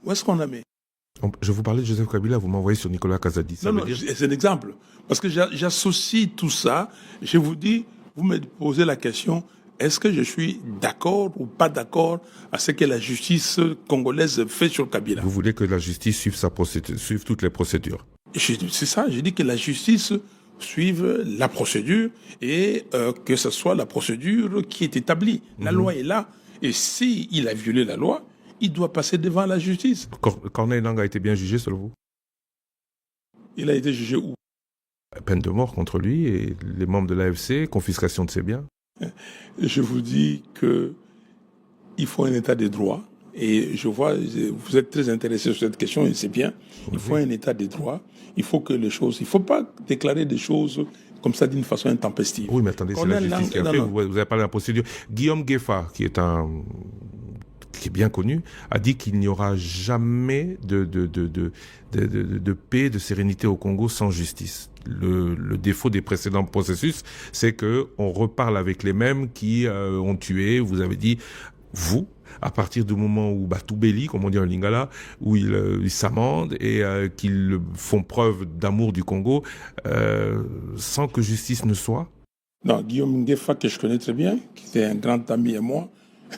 où est-ce qu'on a mis? Je vous parlais de Joseph Kabila, vous m'envoyez sur Nicolas Kazadi. C'est un exemple. Parce que j'associe tout ça. Je vous dis, vous me posez la question, est-ce que je suis d'accord ou pas d'accord à ce que la justice congolaise fait sur Kabila? Vous voulez que la justice suive toutes les procédures? C'est ça, j'ai dit que la justice suive la procédure et que ce soit la procédure qui est établie. La loi est là. Et s'il a violé la loi, il doit passer devant la justice. Corneille Nangaa a été bien jugé, selon vous? Il a été jugé où? Peine de mort contre lui et les membres de l'AFC, confiscation de ses biens. Je vous dis qu'il faut un état de droit. Et je vois, vous êtes très intéressé sur cette question, et c'est bien. Il faut un état de droit. Il faut que les choses... Il ne faut pas déclarer des choses comme ça d'une façon intempestive. Oui, mais attendez, c'est la justice qui a fait. Vous avez parlé de la procédure. Guillaume Gueffa, qui est bien connu, a dit qu'il n'y aura jamais de paix, de sérénité au Congo sans justice. Le défaut des précédents processus, c'est que on reparle avec les mêmes qui ont tué. Vous avez dit, vous, à partir du moment où Batoubeli, comme on dit en lingala, où ils s'amendent et qu'ils font preuve d'amour du Congo, sans que justice ne soit. Non, Guillaume Gueffa, que je connais très bien, qui était un grand ami et moi,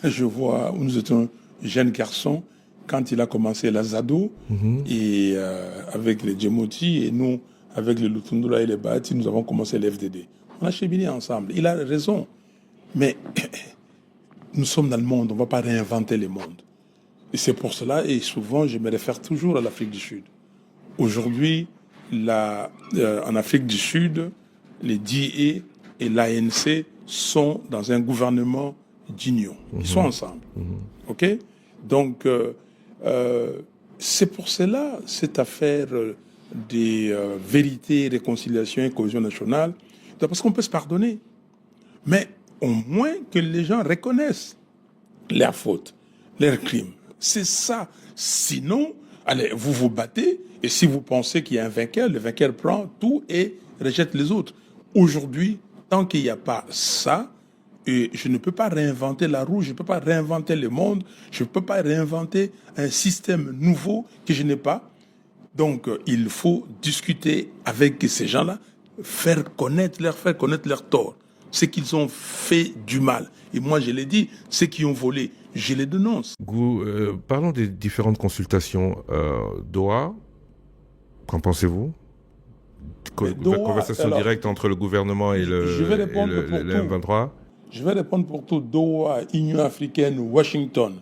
je vois où nous étions jeunes garçons quand il a commencé la ZADO et avec les Djemoti et nous avec les Lutundula et les Bahati, nous avons commencé l'FDD. On a cheminé ensemble. Il a raison, mais nous sommes dans le monde, on ne va pas réinventer le monde. Et c'est pour cela, et souvent je me réfère toujours à l'Afrique du Sud. Aujourd'hui, en Afrique du Sud, les DIE et l'ANC sont dans un gouvernement d'union. Ils sont ensemble. OK? Donc, c'est pour cela, cette affaire des vérités, réconciliation et cohésion nationale, parce qu'on peut se pardonner. Mais au moins que les gens reconnaissent leurs fautes, leurs crimes. C'est ça. Sinon, allez, vous vous battez, et si vous pensez qu'il y a un vainqueur, le vainqueur prend tout et rejette les autres. Aujourd'hui, tant qu'il n'y a pas ça, et je ne peux pas réinventer la roue, je ne peux pas réinventer le monde, je ne peux pas réinventer un système nouveau que je n'ai pas. Donc, il faut discuter avec ces gens-là, leur faire connaître leurs torts, ce qu'ils ont fait du mal. Et moi, je l'ai dit, ceux qui ont volé, je les dénonce. Parlons des différentes consultations. Doha, qu'en pensez-vous? Conversation directe entre le gouvernement et le M23. Je vais répondre pour tout. Doha, Union africaine, Washington.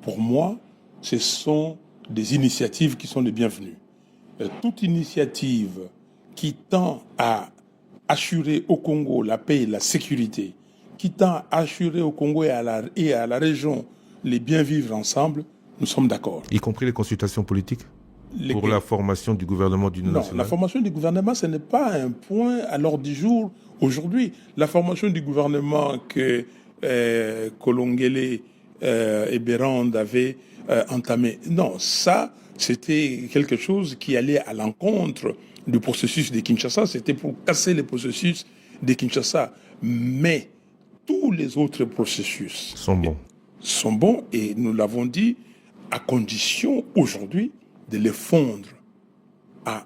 Pour moi, ce sont des initiatives qui sont les bienvenues. Toute initiative qui tend à assurer au Congo la paix et la sécurité, qui tend à assurer au Congo et à la région les bien vivre ensemble, nous sommes d'accord. Y compris les consultations politiques pour la formation du gouvernement d'union nationale? Non, la formation du gouvernement, ce n'est pas un point à l'ordre du jour aujourd'hui. La formation du gouvernement que Kolongele et Bérande avaient entamé, non, ça, c'était quelque chose qui allait à l'encontre du processus de Kinshasa. C'était pour casser le processus de Kinshasa. Mais tous les autres processus sont bons et nous l'avons dit, à condition aujourd'hui de les fondre en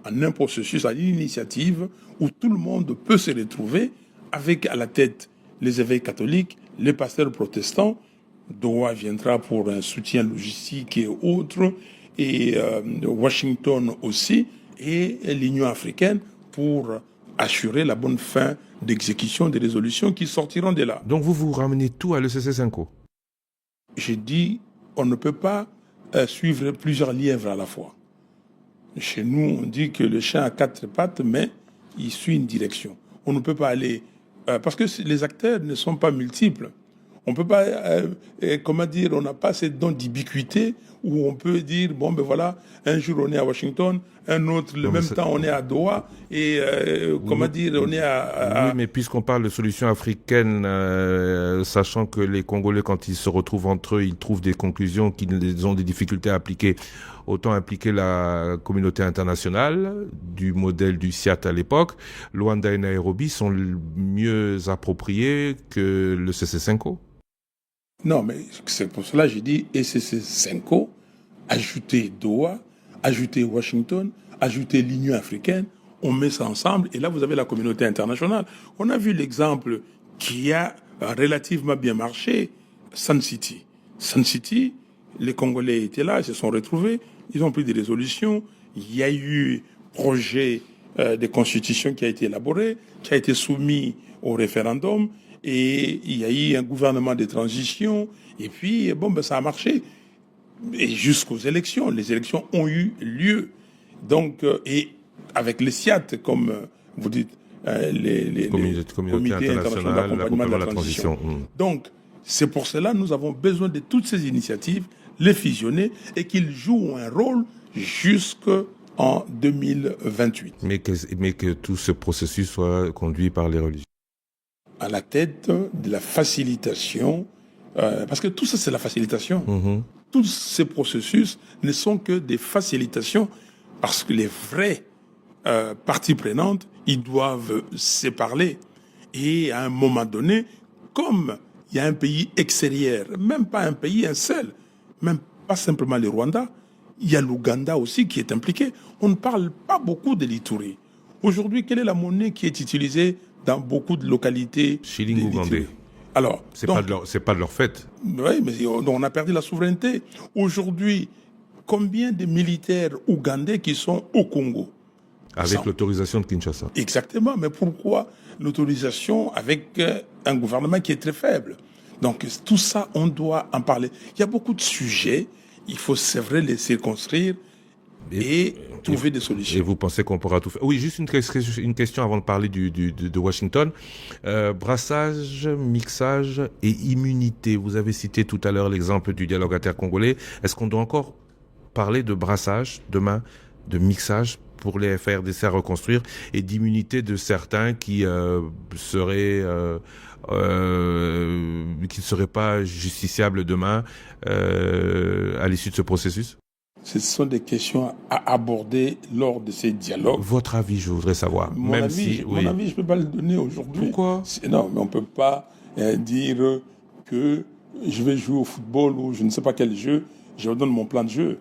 un processus, à une initiative où tout le monde peut se retrouver avec à la tête les évêques catholiques, les pasteurs protestants. Doha viendra pour un soutien logistique et autres, et Washington aussi, et l'Union africaine pour assurer la bonne fin d'exécution des résolutions qui sortiront de là. Donc vous ramenez tout à l'ECC5O? J'ai dit, on ne peut pas suivre plusieurs lièvres à la fois. Chez nous, on dit que le chien a 4 pattes, mais il suit une direction. On ne peut pas aller... parce que les acteurs ne sont pas multiples. On ne peut pas... comment dire, on n'a pas cette don d'ubiquité où on peut dire, bon, ben voilà, un jour on est à Washington, un autre, temps on est à Doha, et comment dire, on est à... Oui, mais puisqu'on parle de solutions africaines, sachant que les Congolais, quand ils se retrouvent entre eux, ils trouvent des conclusions qu'ils ont des difficultés à appliquer, autant impliquer la communauté internationale, du modèle du CIAT à l'époque. Luanda et Nairobi sont mieux appropriés que le CC5O? Non, mais c'est pour cela que j'ai dit ECC5O, ajouter Doha, ajouter Washington, ajouter l'Union africaine, on met ça ensemble et là vous avez la communauté internationale. On a vu l'exemple qui a relativement bien marché, Sun City. Sun City, les Congolais étaient là, ils se sont retrouvés, ils ont pris des résolutions, il y a eu projet de constitution qui a été élaboré, qui a été soumis au référendum, et il y a eu un gouvernement de transition, et puis bon, ben, ça a marché. et jusqu'aux élections. Les élections ont eu lieu. Donc, et avec les SIAT, comme vous dites, les communauté internationale d'accompagnement de la transition. Donc, c'est pour cela que nous avons besoin de toutes ces initiatives, les fusionner et qu'ils jouent un rôle jusqu'en 2028. Mais que tout ce processus soit conduit par les religieux. À la tête de la facilitation, parce que tout ça, c'est la facilitation. Tous ces processus ne sont que des facilitations, parce que les vraies parties prenantes, ils doivent se parler. Et à un moment donné, comme il y a un pays extérieur, même pas un pays, un seul, même pas simplement le Rwanda, il y a l'Ouganda aussi qui est impliqué. On ne parle pas beaucoup de l'Ituri. Aujourd'hui, quelle est la monnaie qui est utilisée dans beaucoup de localités? Shilling ougandais. Alors, c'est pas de leur fait. Oui, mais on a perdu la souveraineté. Aujourd'hui, combien de militaires ougandais qui sont au Congo? Avec l'autorisation de Kinshasa. Exactement, mais pourquoi l'autorisation avec un gouvernement qui est très faible? Donc tout ça, on doit en parler. Il y a beaucoup de sujets, il faut, c'est vrai, les circonscrire et trouver des solutions. Et vous pensez qu'on pourra tout faire? Oui, juste une question avant de parler de Washington. Brassage, mixage et immunité. Vous avez cité tout à l'heure l'exemple du dialogue intercongolais. Est-ce qu'on doit encore parler de brassage demain, de mixage pour les FARDC à reconstruire et d'immunité de certains qui seraient pas justiciables demain à l'issue de ce processus? Ce sont des questions à aborder lors de ces dialogues. Votre avis, je voudrais savoir. Mon avis, je ne peux pas le donner aujourd'hui. Pourquoi? Non, mais on ne peut pas dire que je vais jouer au football ou je ne sais pas quel jeu, je donne mon plan de jeu.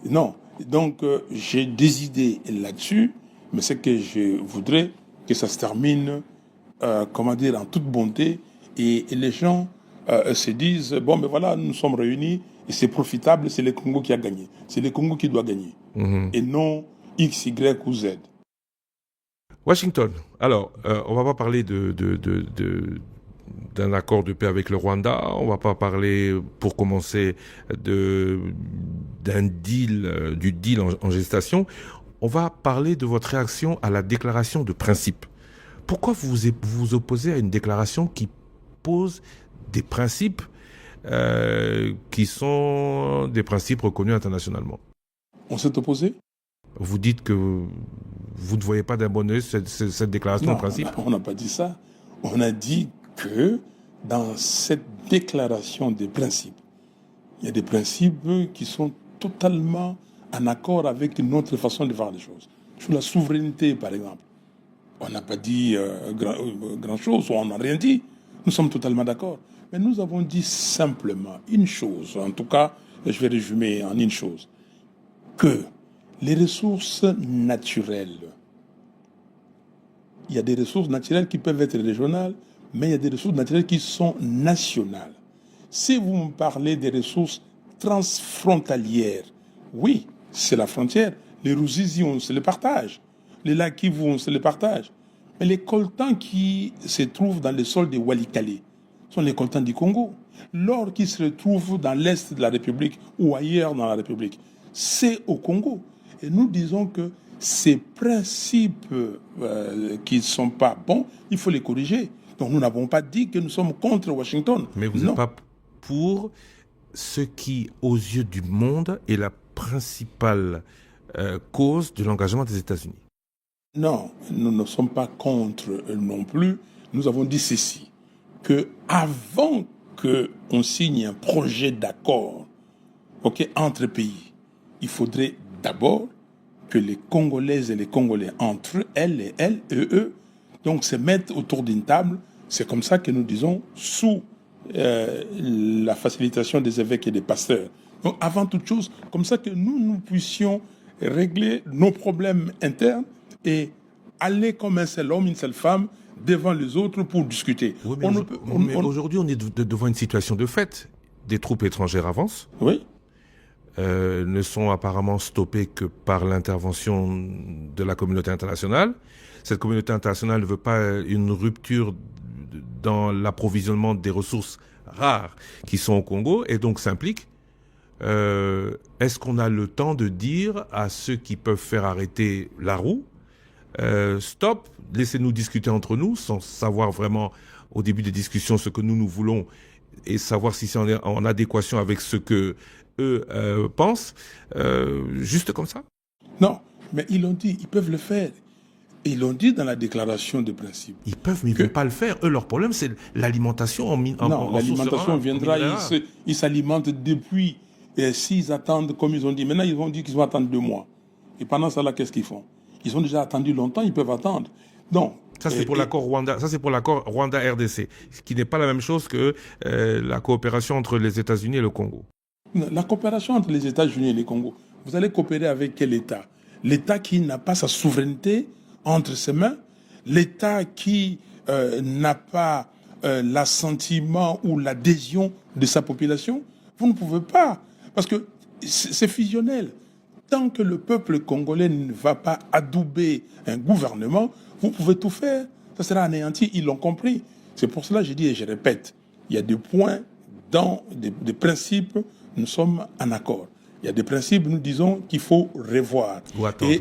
Non. Donc, j'ai des idées là-dessus, mais c'est que je voudrais que ça se termine, en toute bonté, et les gens se disent, bon, mais voilà, nous sommes réunis, et c'est profitable, c'est le Congo qui a gagné. C'est le Congo qui doit gagner, et non X, Y ou Z. Washington, alors, on va pas parler d'un accord de paix avec le Rwanda. On va pas parler, pour commencer, du deal en gestation. On va parler de votre réaction à la déclaration de principe. Pourquoi vous vous opposez à une déclaration qui pose des principes qui sont des principes reconnus internationalement? On s'est opposé? Vous dites que vous ne voyez pas d'un bon œil cette déclaration de principe? On n'a pas dit ça. On a dit que dans cette déclaration des principes, il y a des principes qui sont totalement en accord avec notre façon de voir les choses. Sur la souveraineté, par exemple, on n'a pas dit grand-chose, ou on n'a rien dit. Nous sommes totalement d'accord. Mais nous avons dit simplement une chose, en tout cas, je vais résumer en une chose, que les ressources naturelles, il y a des ressources naturelles qui peuvent être régionales, mais il y a des ressources naturelles qui sont nationales. Si vous me parlez des ressources transfrontalières, oui, c'est la frontière. Les Ruzizi, on se les partage. Les lacs Kivu, on se les partage. Mais les coltans qui se trouvent dans le sol de Walikale sont les coltans du Congo. L'or qui se retrouve dans l'est de la République ou ailleurs dans la République, c'est au Congo. Et nous disons que ces principes qui ne sont pas bons, il faut les corriger. Donc nous n'avons pas dit que nous sommes contre Washington. Mais vous n'êtes pas pour ce qui, aux yeux du monde, est la principale cause de l'engagement des États-Unis? Non, nous ne sommes pas contre non plus. Nous avons dit ceci, que avant qu'on signe un projet d'accord entre pays, il faudrait d'abord que les Congolaises et les Congolais, entre elles et eux, donc se mettent autour d'une table. C'est comme ça que nous disons, sous la facilitation des évêques et des pasteurs. Donc avant toute chose, comme ça que nous puissions régler nos problèmes internes et aller comme un seul homme, une seule femme, devant les autres pour discuter. Oui, mais aujourd'hui, on est devant une situation de fait. Des troupes étrangères avancent. Oui. Ne sont apparemment stoppées que par l'intervention de la communauté internationale. Cette communauté internationale ne veut pas une rupture dans l'approvisionnement des ressources rares qui sont au Congo, et donc s'implique. est-ce qu'on a le temps de dire à ceux qui peuvent faire arrêter la roue, stop, laissez-nous discuter entre nous sans savoir vraiment au début des discussions ce que nous voulons et savoir si c'est en adéquation avec ce que eux pensent, juste comme ça? Non, mais ils l'ont dit, ils peuvent le faire. Et ils l'ont dit dans la déclaration de principe. Ils peuvent, mais ils ne vont pas le faire. Eux, leur problème, c'est l'alimentation Non, l'alimentation viendra, ils s'alimentent depuis. Et s'ils attendent, comme ils ont dit, maintenant ils vont dire qu'ils vont attendre 2 mois. Et pendant ça, là, qu'est-ce qu'ils font? Ils ont déjà attendu longtemps, ils peuvent attendre. Donc, ça, c'est pour l'accord Rwanda. Ça, c'est pour l'accord Rwanda-RDC, ce qui n'est pas la même chose que la coopération entre les États-Unis et le Congo. La coopération entre les États-Unis et le Congo, vous allez coopérer avec quel État? L'État qui n'a pas sa souveraineté entre ses mains, l'État qui n'a pas l'assentiment ou l'adhésion de sa population. Vous ne pouvez pas, parce que c'est fusionnel. Tant que le peuple congolais ne va pas adouber un gouvernement, vous pouvez tout faire. Ça sera anéanti, ils l'ont compris. C'est pour cela que je dis et je répète, il y a des points dans des principes, nous sommes en accord. Il y a des principes, nous disons qu'il faut revoir. Ou attendre.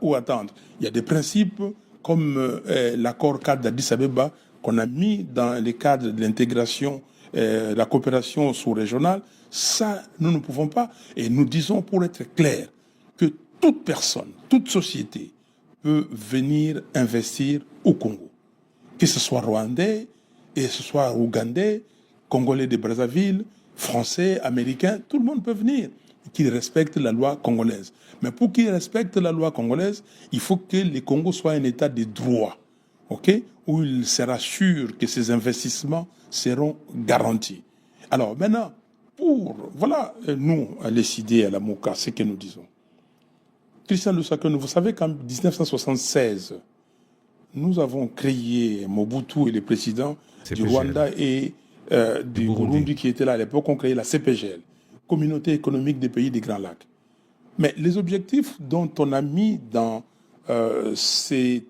Ou attendre. Il y a des principes comme l'accord cadre d'Addis Abeba qu'on a mis dans le cadre de l'intégration, la coopération sous-régionale. Ça, nous ne pouvons pas. Et nous disons, pour être clair, que toute personne, toute société peut venir investir au Congo. Que ce soit rwandais, et ce soit ougandais, congolais de Brazzaville, français, américains, tout le monde peut venir, qu'il respecte la loi congolaise. Mais pour qu'il respecte la loi congolaise, il faut que le Congo soit un état de droit, ok, où il sera sûr que ses investissements seront garantis. Alors maintenant, voilà, nous, à l'ECD, à la MOCA, ce que nous disons. Christian Lusaka, vous savez qu'en 1976, nous avons créé Mobutu et les présidents du Rwanda et du Burundi qui étaient là à l'époque, ont créé la CPGL, Communauté économique des pays des Grands Lacs. Mais les objectifs dont on a mis dans cette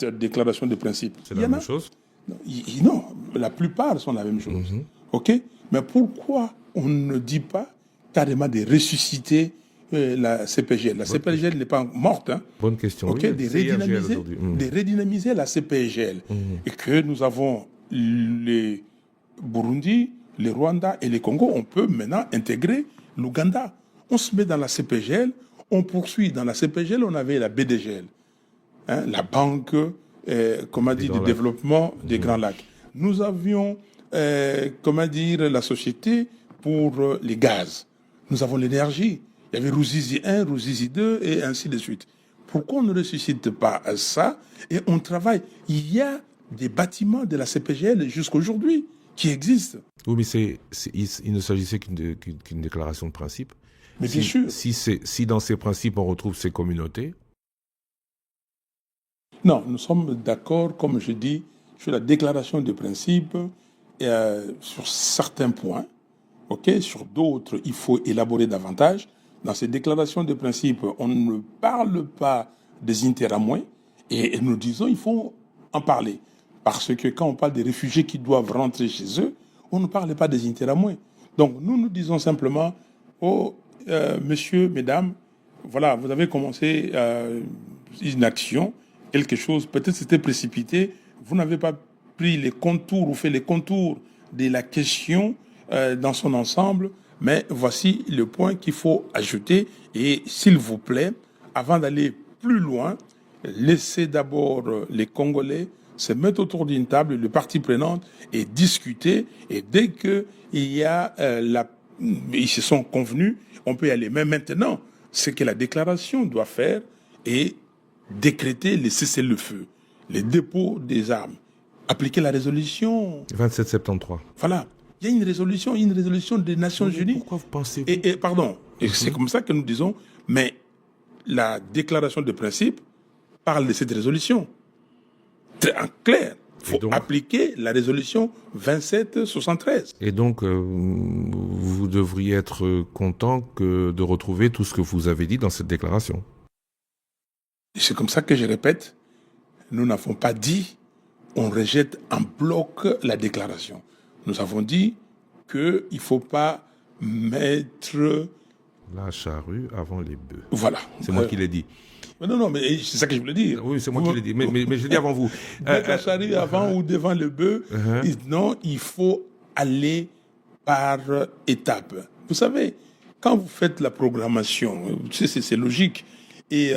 déclaration de principe, c'est la même chose? Non, la plupart sont la même chose. Mm-hmm. Ok? Mais pourquoi on ne dit pas carrément de ressusciter la CPGL? La CPGL n'est pas morte. Hein? Bonne question. Okay? De redynamiser la CPGL. Et que nous avons les Burundi, les Rwanda et les Congo, on peut maintenant intégrer l'Ouganda. On se met dans la CPGL, on poursuit. Dans la CPGL, on avait la BDGL, hein, la Banque du développement des Grands Lacs. Nous avions la société pour les gaz. Nous avons l'énergie. Il y avait Ruzizi 1, Ruzizi 2 et ainsi de suite. Pourquoi on ne ressuscite pas ça et on travaille? Il y a des bâtiments de la CPGL jusqu'aujourd'hui qui existent. Oui, mais il ne s'agissait qu'une déclaration de principe. Mais bien sûr. Si dans ces principes on retrouve ces communautés. Non, nous sommes d'accord, comme je dis, sur la déclaration de principe sur certains points. Okay? Sur d'autres, il faut élaborer davantage. Dans ces déclarations de principe, on ne parle pas des interamouins et nous disons qu'il faut en parler. Parce que quand on parle des réfugiés qui doivent rentrer chez eux, on ne parle pas des interamouins. Donc nous disons simplement, messieurs, mesdames, voilà, vous avez commencé une action, quelque chose, peut-être c'était précipité, vous n'avez pas pris les contours ou fait les contours de la question dans son ensemble, mais voici le point qu'il faut ajouter. Et s'il vous plaît, avant d'aller plus loin, laissez d'abord les Congolais se mettre autour d'une table, les parties prenantes, et discuter. Et dès qu'il y a ils se sont convenus, on peut y aller. Mais maintenant, ce que la déclaration doit faire est décréter les cessez-le-feu, les dépôts des armes, appliquer la résolution 2773. Voilà. Il y a une résolution des Nations Unies. Pourquoi vous pensez Et c'est comme ça que nous disons, mais la déclaration de principe parle de cette résolution. Très en clair, il faut appliquer la résolution 2773. Et donc, vous devriez être content de retrouver tout ce que vous avez dit dans cette déclaration. Et c'est comme ça que je répète, nous n'avons pas dit on rejette en bloc la déclaration. Nous avons dit qu'il ne faut pas mettre la charrue avant les bœufs. Voilà. C'est moi qui l'ai dit. Non, mais c'est ça que je voulais dire. Oui, c'est moi qui l'ai dit, mais je l'ai dit avant vous. Mettre la charrue avant ou devant le bœuf, non, il faut aller par étapes. Vous savez, quand vous faites la programmation, c'est logique, et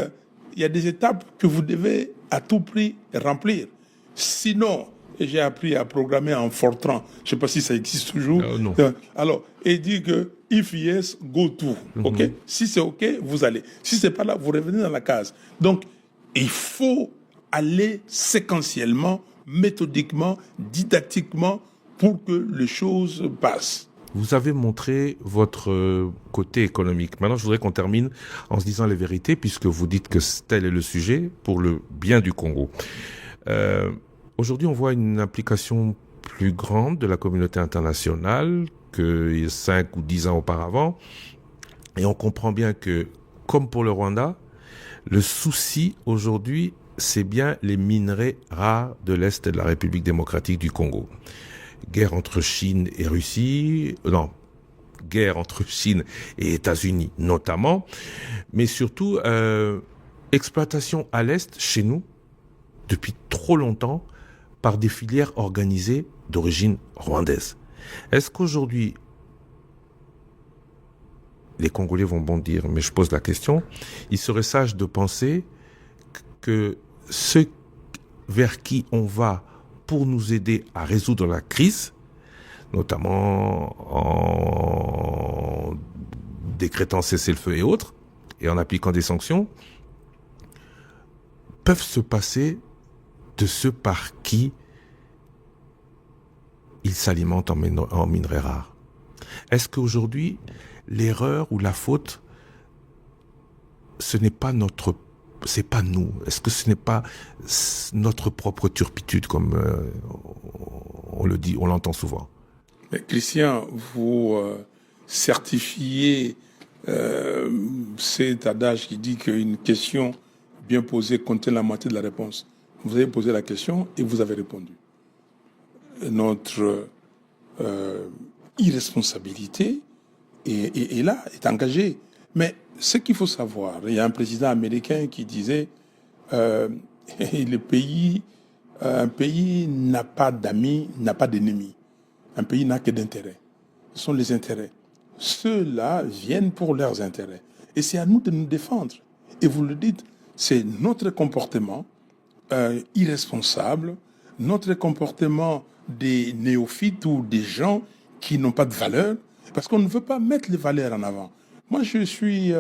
il y a des étapes que vous devez à tout prix remplir. Sinon, j'ai appris à programmer en Fortran. Je ne sais pas si ça existe toujours. Non. Alors, il dit que if yes, go to. OK? Si c'est OK, vous allez. Si c'est pas là, vous revenez dans la case. Donc, il faut aller séquentiellement, méthodiquement, didactiquement pour que les choses passent. Vous avez montré votre côté économique. Maintenant, je voudrais qu'on termine en se disant les vérités, puisque vous dites que tel est le sujet pour le bien du Congo. Aujourd'hui, on voit une implication plus grande de la communauté internationale que 5 ou 10 ans auparavant. Et on comprend bien que, comme pour le Rwanda, le souci aujourd'hui, c'est bien les minerais rares de l'Est de la République démocratique du Congo. Guerre entre Chine et Russie, guerre entre Chine et États-Unis notamment, mais surtout exploitation à l'Est, chez nous, depuis trop longtemps, par des filières organisées d'origine rwandaise. Est-ce qu'aujourd'hui, les Congolais vont bondir, mais je pose la question, il serait sage de penser que ceux vers qui on va pour nous aider à résoudre la crise, notamment en décrétant cessez-le-feu et autres, et en appliquant des sanctions, peuvent se passer de ceux par qui ils s'alimentent en minerais rares. Est-ce qu'aujourd'hui, l'erreur ou la faute, c'est pas nous? Est-ce que ce n'est pas notre propre turpitude, comme on le dit, on l'entend souvent? Mais Christian, vous certifiez cet adage qui dit qu'une question bien posée contient la moitié de la réponse. Vous avez posé la question et vous avez répondu. Notre irresponsabilité est là, est engagée. Mais ce qu'il faut savoir, il y a un président américain qui disait un pays n'a pas d'amis, n'a pas d'ennemis. Un pays n'a que d'intérêts. Ce sont les intérêts. Ceux-là viennent pour leurs intérêts. Et c'est à nous de nous défendre. Et vous le dites, c'est notre comportement irresponsable, notre comportement des néophytes ou des gens qui n'ont pas de valeur, parce qu'on ne veut pas mettre les valeurs en avant. Moi, je suis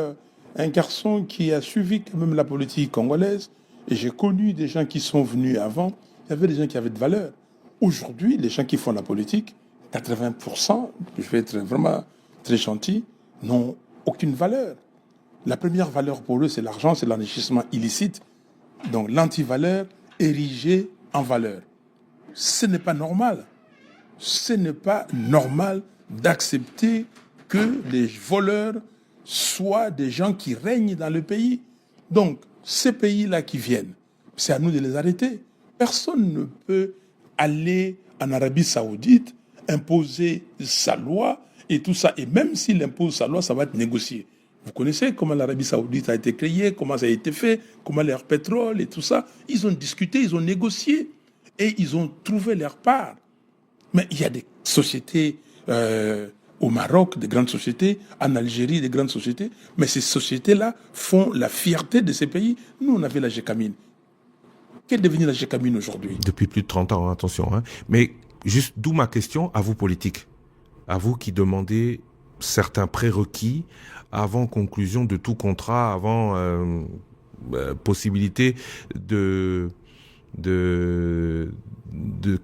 un garçon qui a suivi quand même la politique congolaise, et j'ai connu des gens qui sont venus avant. Il y avait des gens qui avaient de valeur. Aujourd'hui, les gens qui font la politique, 80%, je vais être vraiment très gentil, n'ont aucune valeur. La première valeur pour eux, c'est l'argent, c'est l'enrichissement illicite. Donc l'antivaleur érigée en valeur. Ce n'est pas normal. Ce n'est pas normal d'accepter que les voleurs soient des gens qui règnent dans le pays. Donc, ces pays-là qui viennent, c'est à nous de les arrêter. Personne ne peut aller en Arabie Saoudite, imposer sa loi et tout ça. Et même s'il impose sa loi, ça va être négocié. Vous connaissez comment l'Arabie Saoudite a été créée, comment ça a été fait, comment leur pétrole et tout ça. Ils ont discuté, ils ont négocié et ils ont trouvé leur part. Mais il y a des sociétés au Maroc, des grandes sociétés, en Algérie, des grandes sociétés. Mais ces sociétés-là font la fierté de ces pays. Nous, on avait la Gécamine. Qu'est devenue la Gécamine aujourd'hui? Depuis plus de 30 ans, attention. Hein. Mais juste d'où ma question à vous politiques, à vous qui demandez certains prérequis avant conclusion de tout contrat, avant possibilité de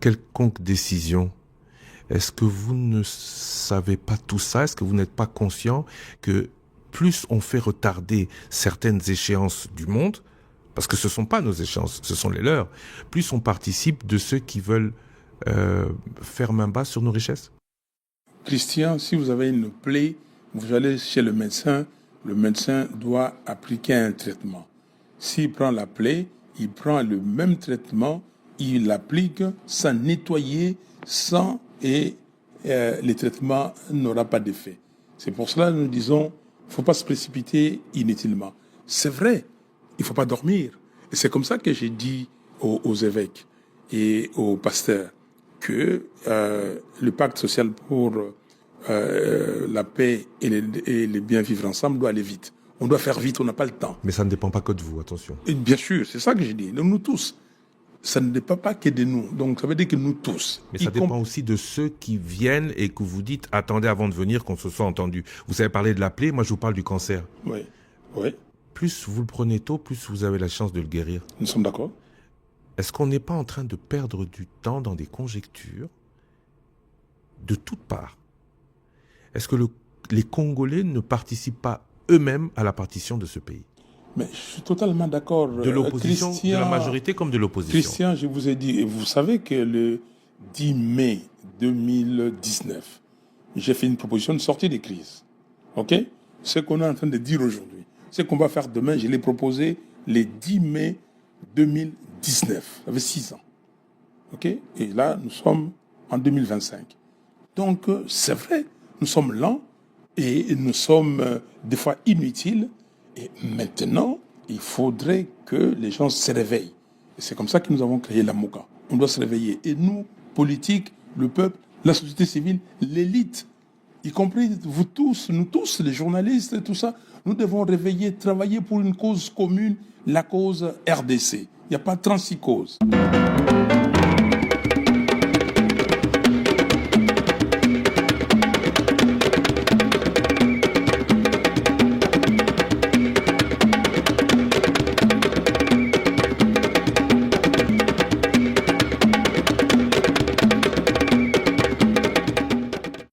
quelconque décision. Est-ce que vous ne savez pas tout ça? Est-ce que vous n'êtes pas conscient que plus on fait retarder certaines échéances du monde, parce que ce ne sont pas nos échéances, ce sont les leurs, plus on participe de ceux qui veulent faire main basse sur nos richesses? Christian, si vous avez une plaie, vous allez chez le médecin doit appliquer un traitement. S'il prend la plaie, il prend le même traitement, il l'applique sans nettoyer, sans et le traitement n'aura pas d'effet. C'est pour cela que nous disons, il ne faut pas se précipiter inutilement. C'est vrai, il ne faut pas dormir. Et c'est comme ça que j'ai dit aux évêques et aux pasteurs que le pacte social pour la paix et les bien vivre ensemble doit aller vite. On doit faire vite, on n'a pas le temps. Mais ça ne dépend pas que de vous, attention. Et bien sûr, c'est ça que j'ai dit. Nous tous. Ça ne dépend pas que de nous. Donc ça veut dire que nous tous. Mais ça dépend aussi de ceux qui viennent et que vous dites, attendez avant de venir qu'on se soit entendu. Vous avez parlé de la plaie, moi je vous parle du cancer. Oui, oui. Plus vous le prenez tôt, plus vous avez la chance de le guérir. Nous sommes d'accord. Est-ce qu'on n'est pas en train de perdre du temps dans des conjectures de toutes parts? Est-ce que les Congolais ne participent pas eux-mêmes à la partition de ce pays? Mais je suis totalement d'accord. De l'opposition, de la majorité comme de l'opposition. Christian, je vous ai dit, et vous savez que le 10 mai 2019, j'ai fait une proposition de sortie des crises. OK? Ce qu'on est en train de dire aujourd'hui, ce qu'on va faire demain, je l'ai proposé le 10 mai 2019, ça fait 6 ans. OK? Et là, nous sommes en 2025. Donc, c'est vrai, nous sommes lents et nous sommes des fois inutiles. Et maintenant, il faudrait que les gens se réveillent. Et c'est comme ça que nous avons créé la MOCA. On doit se réveiller. Et nous, politiques, le peuple, la société civile, l'élite, y compris vous tous, nous tous, les journalistes et tout ça, nous devons réveiller, travailler pour une cause commune, la cause RDC. Il n'y a pas 36 causes.